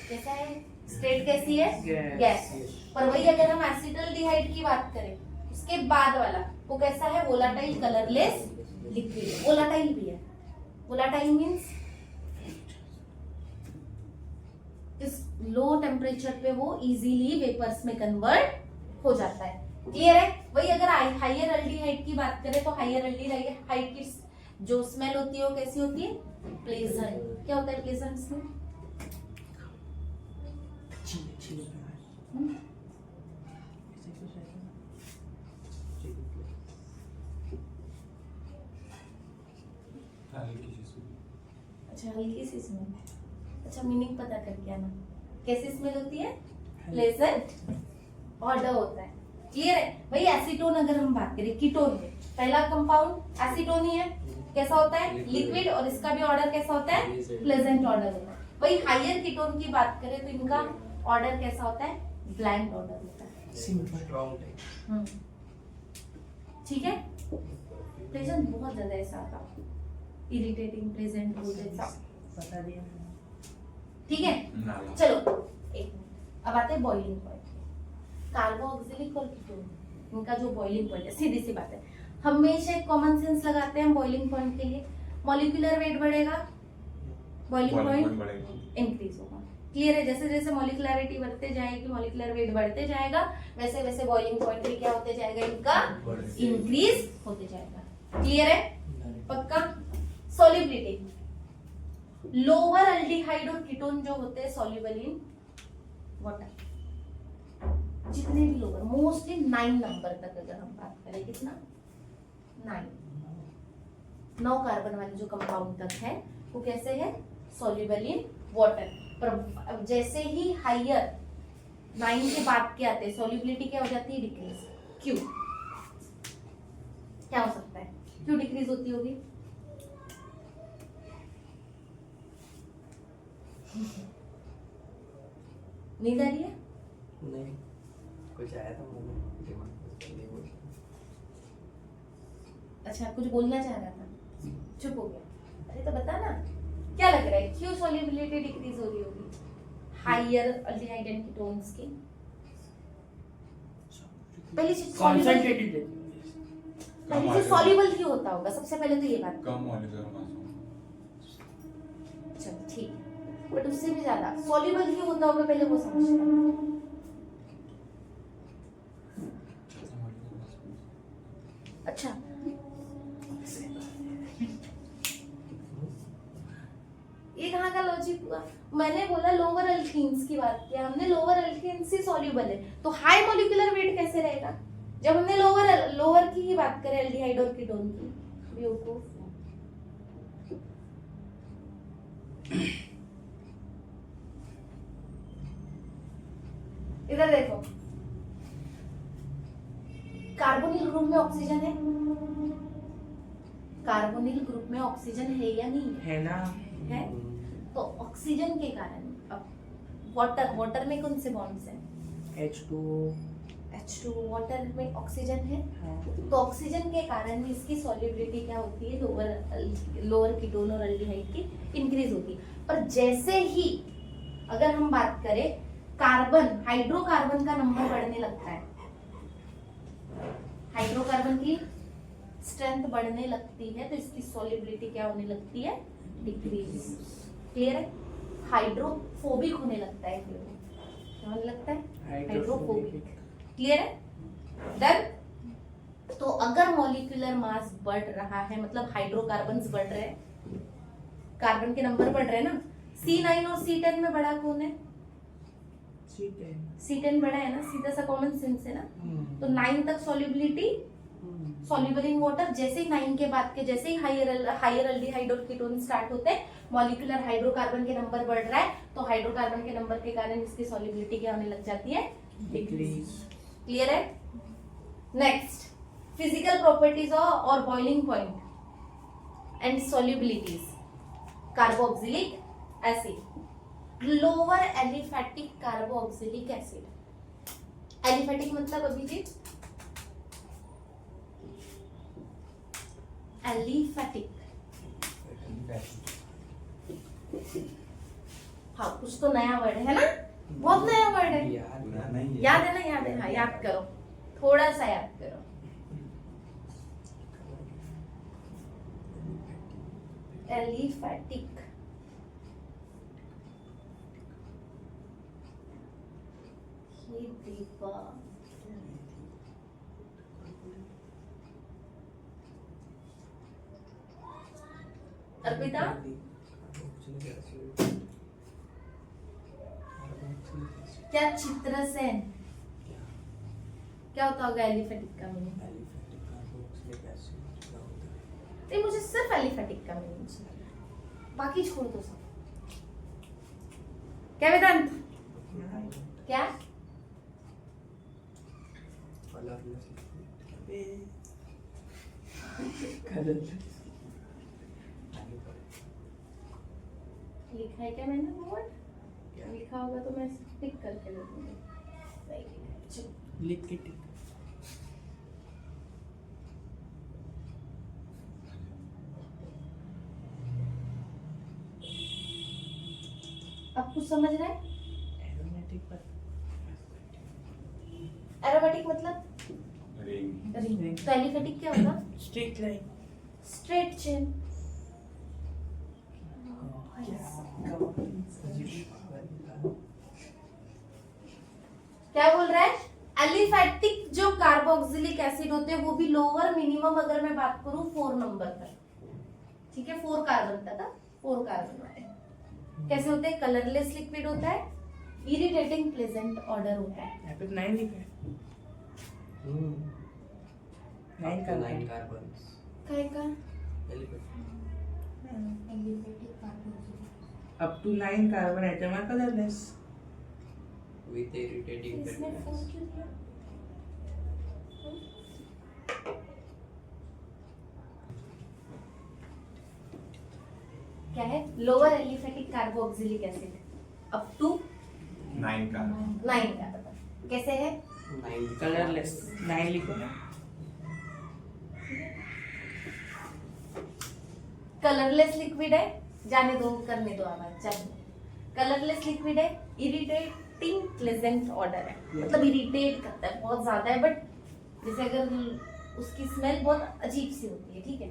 S1: कैसा है? स्टेट कैसी है? गैस। पर वही अगर हम एसिटल्डिहाइड की बात करें, उसके बाद वाला वो कैसा है? Volatile, colourless, liquid. वोलाटाइल भी है। वोलाटाइल मींस इस लो टेम्परेचर पे वो इजीली वेपर्स में कन्वर्ट हो जाता है। क्लियर है? वही अगर हाइयर एल्डिहाइड की बात करें तो हाइयर एल्डिहाइड की जो स्मेल होती है वो कैसी होती है? प्लेजेंट। क्या होता है प्लेजेंट स्मेल? अच्छा, हल्की सी स्मेल। अच्छा, मीनिंग पता करके आना। कैसी स्मेल होती है? प्लेजेंट ऑर्डर होता है। क्लियर है? वही एसीटोन अगर हम बात करें, कीटोन में पहला कंपाउंड एसीटोन ही है। कैसा होता है? लिक्विड। और इसका भी ऑर्डर कैसा होता है? प्लेजेंट ऑर्डर होता है। वही हाइयर कीटोन की बात करें तो इनका ऑर्डर कैसा होता है? ब्लैंक ऑर्डर होता है। ठीक है? प्रेजेंट बहुत ज्यादा ऐसा आता, इरिटेटिंग प्रेजेंट हो जैसा
S2: बता दिया।
S1: ठीक है, चलो एक मिनट। अब आते हैं बॉइलिंग पॉइंट। कार्बोक्सिलिक और कीटोन, इनका जो बॉइलिंग पॉइंट है, सीधी सी बात है, हमेशा एक कॉमन सेंस लगाते हैं बॉइलिंग पॉइंट के लिए। मॉलिक्यूलर वेट बढ़ेगा, बॉइलिंग पॉइंट इंक्रीज होगा। क्लियर है? जैसे जैसे मॉलिक्युलरिटी बढ़ते जाएगी, मॉलिक्यूलर वेट बढ़ते जाएगा, वैसे वैसे बॉइलिंग पॉइंट भी क्या होते जाएगा? इनका इंक्रीज होते जाएगा। क्लियर है? पक्का? सॉल्युबिलिटी, लोअर एल्डिहाइड और कीटोन जो होते हैं सॉल्युबल इन वाटर। जितने भी लोअर, मोस्टली 9 नंबर तक अगर हम बात करें, कितना? 9 कार्बन वाले जो कंपाउंड तक है वो कैसे है? Soluble in water. पर जैसे ही हाइयर 9 के बाद क्या आते हैं, सॉल्युबिलिटी क्या हो जाती है? डिक्रीज। क्यों? क्या हो सकता है? क्यों डिक्रीज होती होगी? नींद आ रही है?
S2: नहीं, कुछ आया था मुंह में, दिमाग में, नहीं बोल।
S1: अच्छा, कुछ बोलना चाह रहा था, चुप हो गया। अरे तो बता ना, क्या लग रहा है क्यों सॉल्युबिलिटी डिक्रीज हो रही होगी हाइयर एल्डिहाइड एंड कीटोन्स की? पहली चीज
S2: कॉन्सेंट्रेटेड,
S1: पहली चीज सॉल्युबल क्यों होता होगा? सबसे पहले तो ये बात।
S3: कम मॉलिक्यूलर मास हो।
S1: चलो ठीक है, बट उससे भी ज्यादा सॉल्युबल क्यों होता होगा पहले वो समझते हैं। अच्छा, ये कहाँ का लॉजिक हुआ? मैंने बोला लोअर एल्कीन्स की बात किया हमने, लोअर एल्कीन्स ही सॉल्युबल है, तो हाई मॉलिक्यूलर वेट कैसे रहेगा जब हमने लोअर की ही बात करें, एल्डिहाइड और कीटोन की? बेवकूफ। इधर देखो, कार्बोनिल ग्रुप में ऑक्सीजन है? कार्बोनिल ग्रुप में ऑक्सीजन है या नहीं
S2: है ना?
S1: है? तो ऑक्सीजन के कारण अब वाटर में कौन से बॉन्ड्स हैं? H2 वाटर में ऑक्सीजन है। तो ऑक्सीजन के कारण इसकी सॉल्युबिलिटी क्या होती है? लोअर कीटोन और एल्डिहाइड की इंक्रीज होती है। पर जैसे ही अगर हम बात करें कार्बन, हाइड्रोकार्बन का नंबर बढ़ने लगता है, हाइड्रोकार्बन की स्ट्रेंथ बढ़ने लगती है, तो इसकी सॉल्युबिलिटी क्या होने लगती है? डिक्रीज। क्लियर है? हाइड्रोफोबिक होने लगता है, फिर क्या होने लगता है? हाइड्रोफोबिक। क्लियर है? डन। तो अगर मॉलिक्यूलर मास बढ़ रहा है, मतलब हाइड्रोकार्बन्स बढ़ रहे हैं, कार्बन के नंबर बढ़ रहे हैं ना, C9 और C10 में बड़ा कौन है? C10 बड़ा है ना, सीधा सा कॉमन सेंस है ना। तो 9 तक सॉल्युबिलिटी, सॉल्युबल इन वाटर। जैसे ही 9 के बाद के, जैसे ही हाइयर एल्डिहाइड और कीटोन स्टार्ट होते हैं, मॉलिक्यूलर हाइड्रोकार्बन के नंबर बढ़ रहा है, तो हाइड्रोकार्बन के नंबर के कारण इसकी सॉल्युबिलिटी क्या होने लग जाती है? डिक्रीज। क्लियर है? नेक्स्ट, फिजिकल प्रॉपर्टीज और boiling point and solubilities. Carboxylic acid, lower aliphatic carboxylic acid. Aliphatic मतलब अभिजीत? एलिफैटिक, हाँ कुछ तो नया वर्ड है ना, बहुत नया वर्ड है।
S4: यार
S3: पुराना ही है।
S1: याद है ना, याद है, हाँ याद करो, थोड़ा सा याद करो। एलिफेटिक, ये दीपा, अर्पिता क्या चित्रसेन, क्या होता होगा एलिफेटिक का मीनिंग? नहीं, मुझे सिर्फ एलिफेटिक का मीनिंग चाहिए, बाकी छोड़ दो सब। क्या वेदांत, क्या? लिखा है क्या मैंने वर्ड? लिखा होगा तो मैं टिक करके लिखूंगी। सही है, चलो।
S2: लिख के टिक।
S1: अब कुछ समझ रहे हैं?
S2: एरोमेटिक पर
S1: एरोमेटिक मतलब
S3: रिंग।
S1: रिंग, तो एलिफेटिक क्या होगा?
S2: Straight line.
S1: Straight chain. क्या बोल रहा है? एलिफेटिक जो कार्बोक्सिलिक एसिड होते हैं वो भी लोअर मिनिमम, अगर मैं बात करूं 4 नंबर पर, ठीक है, 4 कार्बन तक, 4 कार्बन वाले कैसे होते हैं? कलरलेस लिक्विड होता है, इरिटेटिंग प्लेजेंट ऑर्डर होता है।
S2: यहाँ पे 9 लिखा है। 9 का
S4: 9 कार्बन्स
S1: काय का?
S2: Hmm.
S1: Aliphatic carboxylic,
S2: up to 9 carbon atom are colourless.
S4: with irritating
S1: इसमें
S4: fragrance.
S1: 4 क्यों दिया? क्या है? Lower aliphatic carboxylic acid up to
S3: 9 का
S1: 9 का पता कैसे है?
S4: 9
S2: कलरलेस 9 लिखो ना।
S1: कलरलेस लिक्विड है, जाने दो, करने दो आवाज, जाने। कलरलेस लिक्विड है, इरिटेटिंग प्लेजेंट ऑर्डर है, मतलब इरिटेट करता है बहुत ज्यादा है, बट जैसे अगर उसकी स्मेल बहुत अजीब सी होती है, ठीक है,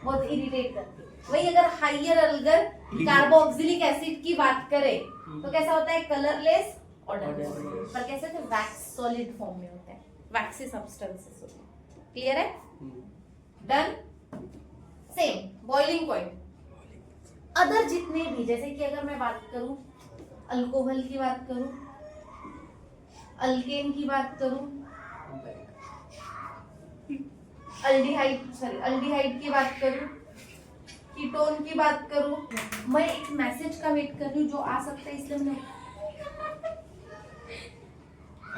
S1: बहुत इरिटेट करती है। वही अगर हाइयर अगर कार्बोक्सिलिक एसिड की बात करें तो कैसा होता है? कलरलेस ऑर्डर, पर कैसे थे? वैक्स सॉलिड फॉर्म में होता है, वैक्सी सब्सटेंसेस होते हैं। क्लियर है? Done. Same boiling point, other जितने भी, जैसे कि अगर मैं बात करूं अल्कोहल की बात करूं, अल्केन की बात करूं, अल्डिहाइड की बात करूं, कीटोन की बात करूं, मैं एक मैसेज का वेट कर रही हूँ जो आ सकता है, इसलिए मैं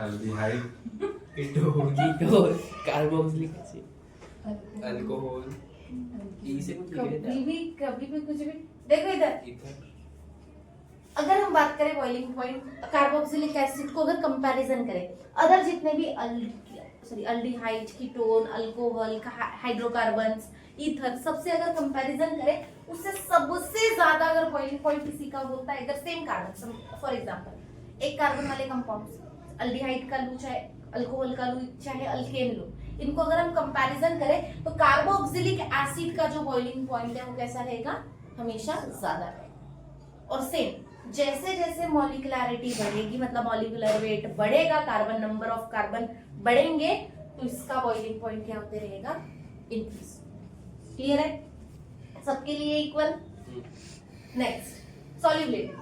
S3: aldehyde
S2: ketone carboxylic acid
S4: alcohol ई से कुछ लिखे
S1: कभी भी कुछ भी देखो इधर।
S4: ईथर
S1: अगर हम बात करें बॉइलिंग पॉइंट कार्बोक्सिलिक एसिड को अगर कंपैरिजन करें अदर जितने भी aldehyde, ketone, alcohol, hydrocarbons, ether, सबसे अगर कंपैरिजन करें उससे सबसे ज्यादा अगर बॉइलिंग पॉइंट किसी का होता है अगर सेम कार्बन, फॉर एग्जांपल एक कार्बन वाले कंपाउंड्स, अल्डिहाइड का लू चाहे अल्कोहल का लू चाहे अल्केन लू, इनको अगर हम कंपैरिजन करें तो कार्बोक्सिलिक एसिड का जो बॉइलिंग पॉइंट है वो कैसा रहेगा? हमेशा ज्यादा रहेगा। और सेम जैसे जैसे मॉलिक्युलैरिटी बढ़ेगी, मतलब मॉलिक्यूलर वेट बढ़ेगा, कार्बन नंबर ऑफ कार्बन बढ़ेंगे, तो इसका बॉइलिंग पॉइंट क्या होते रहेगा? इंक्रीज। क्लियर है? सबके लिए इक्वल। नेक्स्ट सॉल्युबिलिटी,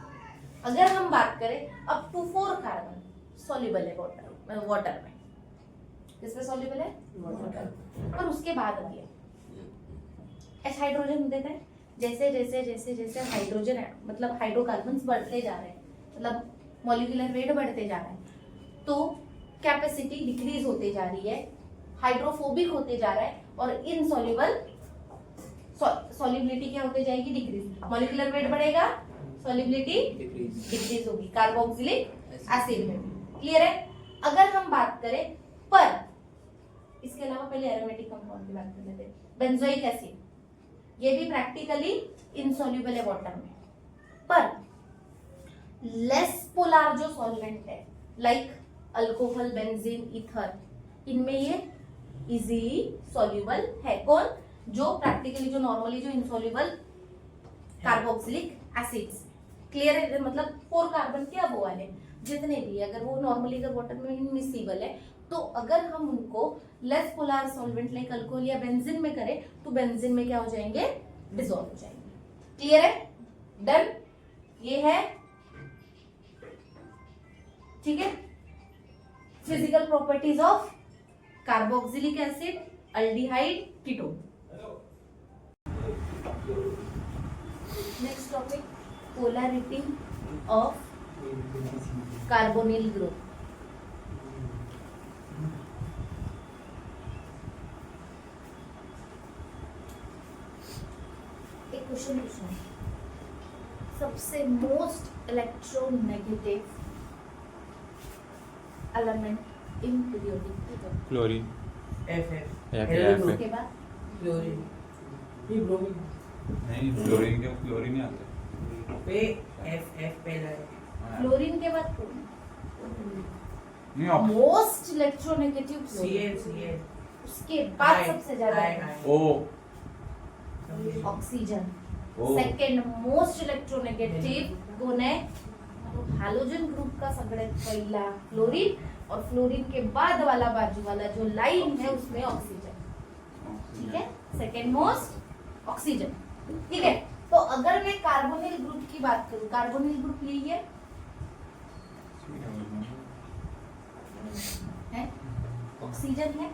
S1: अगर हम बात करें अप टू 4 कार्बन सॉल्युबल है वाटर में, किसमें सॉल्युबल है? वाटर। और उसके बाद अभी एच हाइड्रोजन देता है, जैसे जैसे जैसे जैसे हाइड्रोजन है, मतलब हाइड्रोकार्बन्स बढ़ते जा रहे हैं, मतलब मॉलिक्यूलर वेट बढ़ते जा रहा है, तो कैपेसिटी डिक्रीज होते जा रही है, हाइड्रोफोबिक होते जा रहा है, और इनसॉल्युबल सॉल्युबिलिटी क्या होते जाएगी? डिक्रीज। मॉलिक्यूलर वेट बढ़ेगा, सॉल्युबिलिटी डिक्रीज होगी कार्बोक्सिलिक एसिड में। क्लियर है? अगर हम बात करें पर इसके अलावा पहले एरोमेटिक कंपाउंड की बात कर लेते हैं, बेंजोइक एसिड, ये भी प्रैक्टिकली इनसॉल्युबल है वाटर में, पर लेस पोलर जो सॉल्वेंट है लाइक अल्कोहल, बेंजीन, ईथर, इनमें ये इजीली सॉल्युबल है। कौन? जो प्रैक्टिकली जो नॉर्मली जो इनसॉल्युबल कार्बोक्सिलिक एसिड्स। क्लियर है? मतलब 4 कार्बन के अब वाले जितने भी, अगर वो नॉर्मली अगर वाटर में इनमिसिबल है, तो अगर हम उनको less polar solvent like alcohol या बेंजीन में करें तो बेंजीन में क्या हो जाएंगे? डिसॉल्व हो जाएंगे। क्लियर है? डन। ये है, ठीक है, physical properties of carboxylic acid, aldehyde, ketone. Next topic, polarity of carbonyl group. एक क्वेश्चन पूछना है, सबसे most electronegative element in periodic table.
S3: Chlorine.
S2: F
S1: उसके बाद
S2: क्लोरीन, ये ब्रोमीन
S3: नहीं, फ्लोरीन के फ्लोरीन ही आता
S2: पे F पहला है।
S3: है।
S1: फ्लोरीन के बाद कौन?
S3: नहीं ऑफ
S1: मोस्ट इलेक्ट्रोनेगेटिव
S2: Cl
S1: उसके बाद
S2: I-
S1: सबसे ज्यादा
S2: I-
S3: O
S1: oxygen.
S3: O
S1: second most electronegative कोण आहे? हालोजन ग्रुप का सगळ्यात पहिला फ्लोरीन, और फ्लोरीन के बाद वाला बाजू वाला जो लाइन है उसमें ऑक्सीजन। ठीक है, सेकंड मोस्ट ऑक्सीजन। ठीक है, तो अगर मैं कार्बोनिल ग्रुप की बात करूं, कार्बोनिल ग्रुप यही है, ऑक्सीजन है।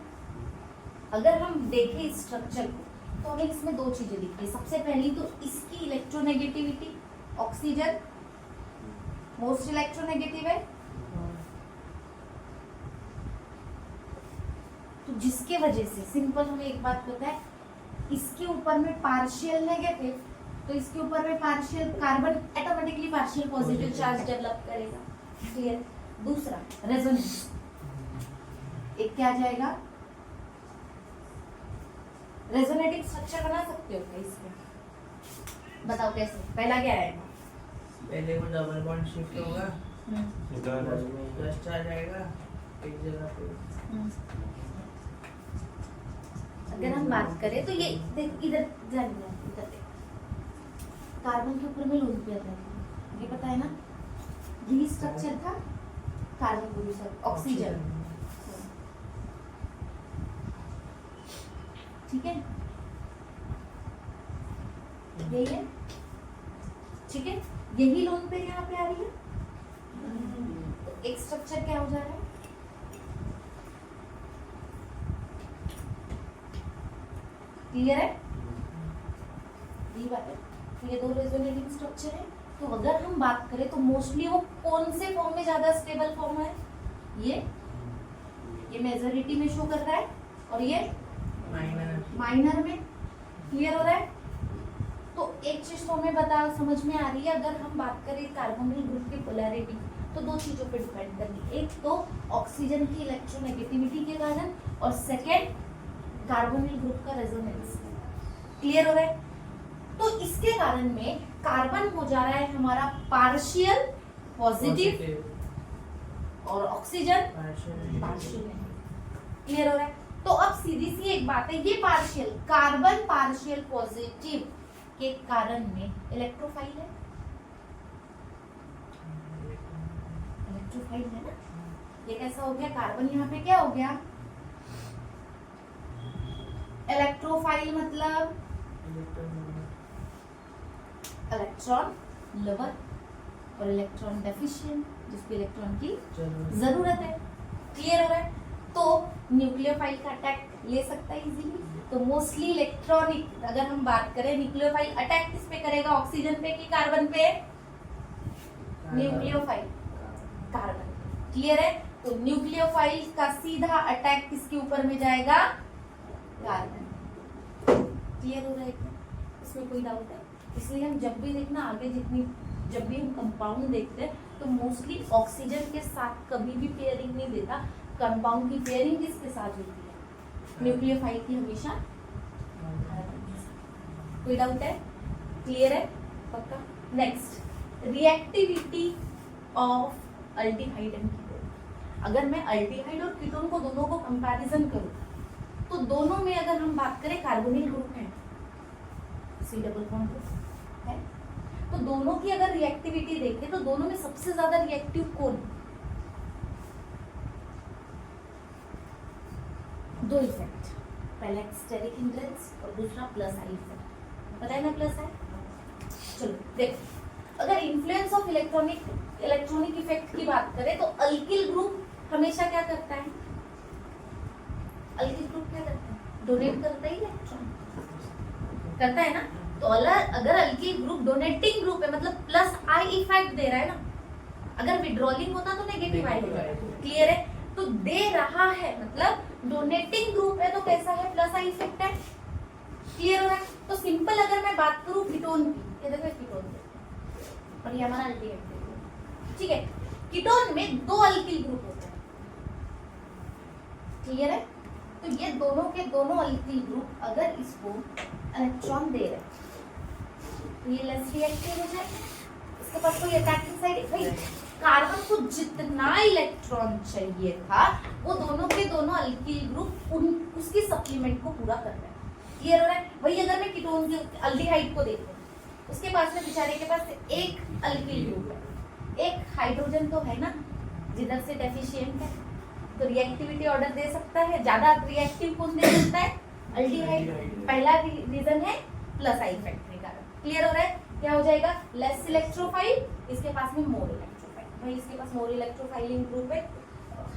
S1: अगर हम देखें इस स्ट्रक्चर को तो हमें इसमें 2 चीजें दिखती है। सबसे पहली तो इसकी इलेक्ट्रोनेगेटिविटी, ऑक्सीजन मोस्ट इलेक्ट्रोनेगेटिव है, तो जिसके वजह से सिंपल हमें एक बात पता है, इसके ऊपर में पार्शियल नेगेटिव, तो इसके ऊपर में partial carbon automatically partial positive charge develop करेगा। क्लियर? दूसरा रेजोनेंस, एक क्या जाएगा? रेजोनेटिव स्ट्रक्चर बना सकते हो क्या इसमें? बताओ कैसे? पहला क्या आएगा?
S2: पहले वो डबल बॉन्ड शिफ्ट होगा,
S3: इधर
S2: प्लस आ जाएगा एक जगह पे।
S1: अगर हम बात करें तो ये देख, इधर ध्यान दो, इधर देख, कार्बन के ऊपर में लोन किया था, ये पता है ना? यही स्ट्रक्चर था कार्बन को दूसरा ऑक्सीजन। ठीक है, यही है। ठीक है, यही लोन पे यहाँ पे आ रही है, तो एक स्ट्रक्चर क्या हो जा रहा है? क्लियर है? यही बात है। तो ये 2 रेजोनेटिंग स्ट्रक्चर है। तो अगर हम बात करें तो मोस्टली वो कौन से फॉर्म में ज्यादा स्टेबल फॉर्म है? ये मेजॉरिटी में शो कर रहा है, और ये माइनर में। क्लियर हो रहा है? तो एक चीज तो हमें समझ में आ रही है, अगर हम बात करें कार्बोनिल ग्रुप की पोलैरिटी तो 2 चीजों पे डिपेंड करती है, एक तो ऑक्सीजन की इलेक्ट्रोनेगेटिविटी के कारण, और सेकेंड कार्बोनिल ग्रुप का रेजोनेंस। क्लियर हो रहा है? तो इसके कारण में कार्बन हो जा रहा है हमारा पार्शियल पॉजिटिव, और ऑक्सीजन पार्शियल। क्लियर हो रहा है? तो अब सीधी सी एक बात है, ये पार्शियल कार्बन पार्शियल पॉजिटिव के कारण में इलेक्ट्रोफाइल है, इलेक्ट्रोफाइल है ना? ये कैसा हो गया? कार्बन यहाँ पे क्या हो गया? इलेक्ट्रोफाइल मतलब इलेक्ट्रॉन लवर, और इलेक्ट्रॉन डेफिशिएंट, जिसको इलेक्ट्रॉन की जरूरत है। क्लियर हो रहा है? तो न्यूक्लियोफाइल का अटैक ले सकता है इजीली। तो मोस्टली इलेक्ट्रॉनिक, अगर हम बात करें न्यूक्लियोफाइल अटैक किस पे करेगा? ऑक्सीजन पे कि कार्बन पे? Nucleophile carbon. क्लियर है? तो न्यूक्लियोफाइल का सीधा अटैक किसके ऊपर में जाएगा? कार्बन। क्लियर हो रहा है क्या? इसमें कोई डाउट है? इसलिए हम जब भी देखना आगे जब भी हम कंपाउंड देखते हैं तो मोस्टली ऑक्सीजन के साथ कभी भी पेयरिंग नहीं देता। कंपाउंड की पेयरिंग किसके साथ होती है? न्यूक्लियोफाइल की हमेशा कार्बन के साथ। कोई डाउट है? क्लियर है? पक्का? Next, reactivity of aldehyde and ketone. अगर मैं अल्डिहाइड और कीटोन को दोनों को कंपैरिजन करूं तो दोनों में अगर हम बात करें कार्बोनिल ग्रुप है, सी डबल बॉन्ड ग्रुप है, तो दोनों की अगर रिएक्टिविटी देखें तो दोनों में सबसे ज्यादा रिएक्टिव कौन? दो इफेक्ट, पहला स्टेरिक हिंड्रेंस और दूसरा प्लस आई इफेक्ट। पता है ना प्लस आई? चलो देखो, अगर इन्फ्लुएंस ऑफ इलेक्ट्रॉनिक इफेक्ट की बात करें तो अल्किल ग्रुप हमेशा क्या करता है? अल्किल ग्रुप क्या करता है? डोनेट करता है इलेक्ट्रॉन, करता है ना। तो अगर अल्किल ग्रुप डोनेटिंग ग्रुप है मतलब प्लस आई इफेक्ट दे रहा है ना, अगर विड्रॉलिंग होता तो नेगेटिव आई होता। क्लियर है? तो दे रहा है मतलब डोनेटिंग ग्रुप है तो कैसा है? प्लस आई इफेक्ट है। क्लियर हो रहा है? तो सिंपल अगर मैं बात करूं कीटोन की, ये देखो कीटोन और ये हमारा अल्किल ग्रुप, ठीक है। कीटोन में दो अल्किल ग्रुप होते हैं। क्लियर है? तो ये दोनों के दोनों अल्किल ग्रुप अगर इसको इलेक्ट्रॉन दे रहे हैं तो ये लेस रिएक्टिव हो जाएगा, इसके पास कोई अटैकिंग साइड। भाई कार्बन को जितना इलेक्ट्रॉन चाहिए था वो दोनों के दोनों अल्किल ग्रुप उसकी सप्लीमेंट को पूरा कर रहे हैं। क्लियर हो रहा है? वही अगर मैं कीटोन के अल्डिहाइड को देखूं, उसके पास में बेचारे के पास एक अल्किल ग्रुप है, एक हाइड्रोजन तो है ना जिधर से डेफिशिएंट है, तो रिएक्टिविटी ऑर्डर दे सकता है। ज्यादा रिएक्टिव कौन दे सकता है? अल्डिहाइड। पहला रीजन है प्लस आई इफेक्ट के कारण। क्लियर हो रहा है? क्या हो जाएगा? लेस इलेक्ट्रोफाइल, इसके पास में मोर इलेक्ट्रोफाइल। भाई इसके पास मोर इलेक्ट्रोफाइलिंग ग्रुप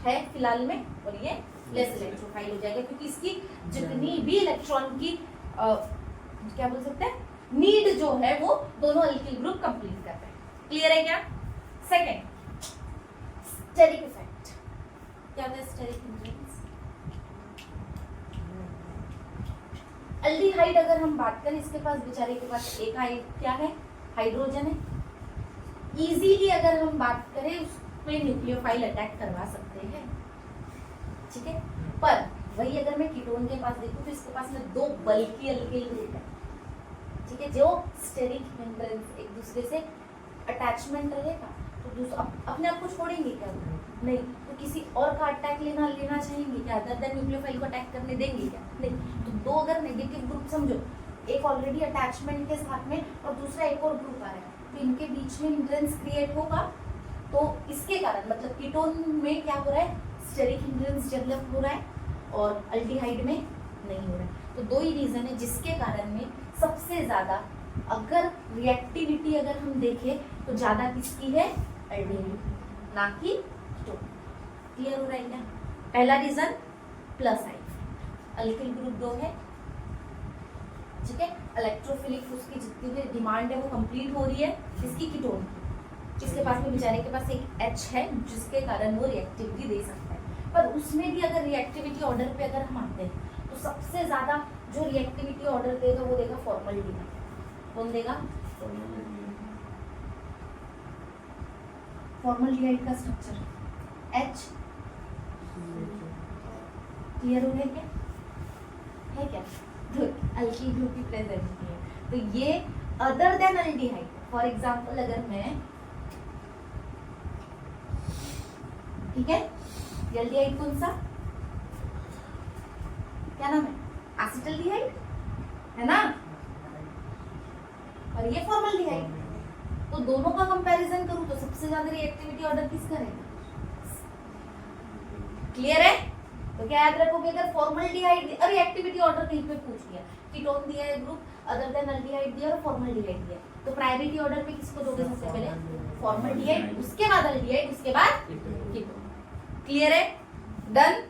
S1: है फिलहाल में, और ये लेस इलेक्ट्रोफाइल हो जाएगा क्योंकि इसकी जितनी भी इलेक्ट्रॉन की क्या बोल सकते हैं नीड जो है वो दोनों अल्किल ग्रुप कंप्लीट कर रहे हैं। क्लियर है क्या? Second, steric effect. क्या होता है स्टेरिक हिंड्रेंस? अल्डिहाइड अगर हम बात करें, इसके पास बेचारे के पास एक क्या है? हाइड्रोजन है। इजीली अगर हम बात करें उसमें न्यूक्लियोफाइल अटैक करवा सकते हैं, ठीक है। पर वही अगर मैं कीटोन के पास देखूं तो इसके पास में दो बल्कि अल्किल ग्रुप है, ठीक है, जो स्टेरिक हिंड्रेंस एक दूसरे से अटैचमेंट रहेगा तो दूसरा अपने आप को छोड़ेंगे क्या? नहीं। तो किसी और का अटैक लेना चाहेंगे क्या? अदर देन न्यूक्लियोफाइल को अटैक करने देंगे क्या? नहीं। तो दो अगर नेगेटिव ग्रुप समझो, एक ऑलरेडी अटैचमेंट के साथ में और दूसरा एक और ग्रुप आ रहा है, तो इनके बीच में हिंड्रेंस क्रिएट होगा। तो इसके कारण मतलब कीटोन में क्या हो रहा है? स्टेरिक हिंड्रेंस डेवलप हो रहा है और अल्डिहाइड में नहीं हो रहा है। तो दो ही रीजन है जिसके कारण में सबसे ज्यादा अगर रिएक्टिविटी अगर हम देखें तो ज्यादा किसकी है? अल्डिहाइड, ना कि कीटोन। क्लियर हो रहा है क्या? पहला रीजन प्लस आई, अल्किल ग्रुप दो है, ठीक है। इलेक्ट्रोफिलिक उसकी जितनी भी डिमांड है वो कंप्लीट हो रही है इसकी कीटोन की। इसके पास में बेचारे के पास एक H है जिसके कारण वो रिएक्टिविटी दे सकता है। पर उसमें भी अगर रिएक्टिविटी ऑर्डर पे अगर हम आते हैं तो सबसे ज्यादा जो रिएक्टिविटी ऑर्डर देगा वो देगा फॉर्मल्डिहाइड। कौन देगा? फॉर्मल्डिहाइड का स्ट्रक्चर H। क्लियर हो गया क्या? है क्या? अल्किल ग्रुप की प्रेजेंट है तो ये other than aldehyde. For example अगर मैं, ठीक है, एल्डिहाइड कौन सा? क्या नाम है? एसिटल्डिहाइड है ना, और ये फॉर्मल्डिहाइड। तो दोनों का कंपैरिजन करूं तो सबसे ज्यादा रिएक्टिविटी ऑर्डर किसका रहेगा? क्लियर है? तो क्या याद रखोगे? अगर फॉर्मल्डिहाइड रिएक्टिविटी ऑर्डर कहीं पे पूछ लिया, कीटोन दिया है ग्रुप, अदर देन अल्डिहाइड दिया और फॉर्मल्डिहाइड दिया, तो प्रायोरिटी ऑर्डर पे किसको दोगे? सबसे पहले फॉर्मल्डिहाइड, उसके बाद अल्डिहाइड, उसके बाद कीटोन। क्लियर है? डन?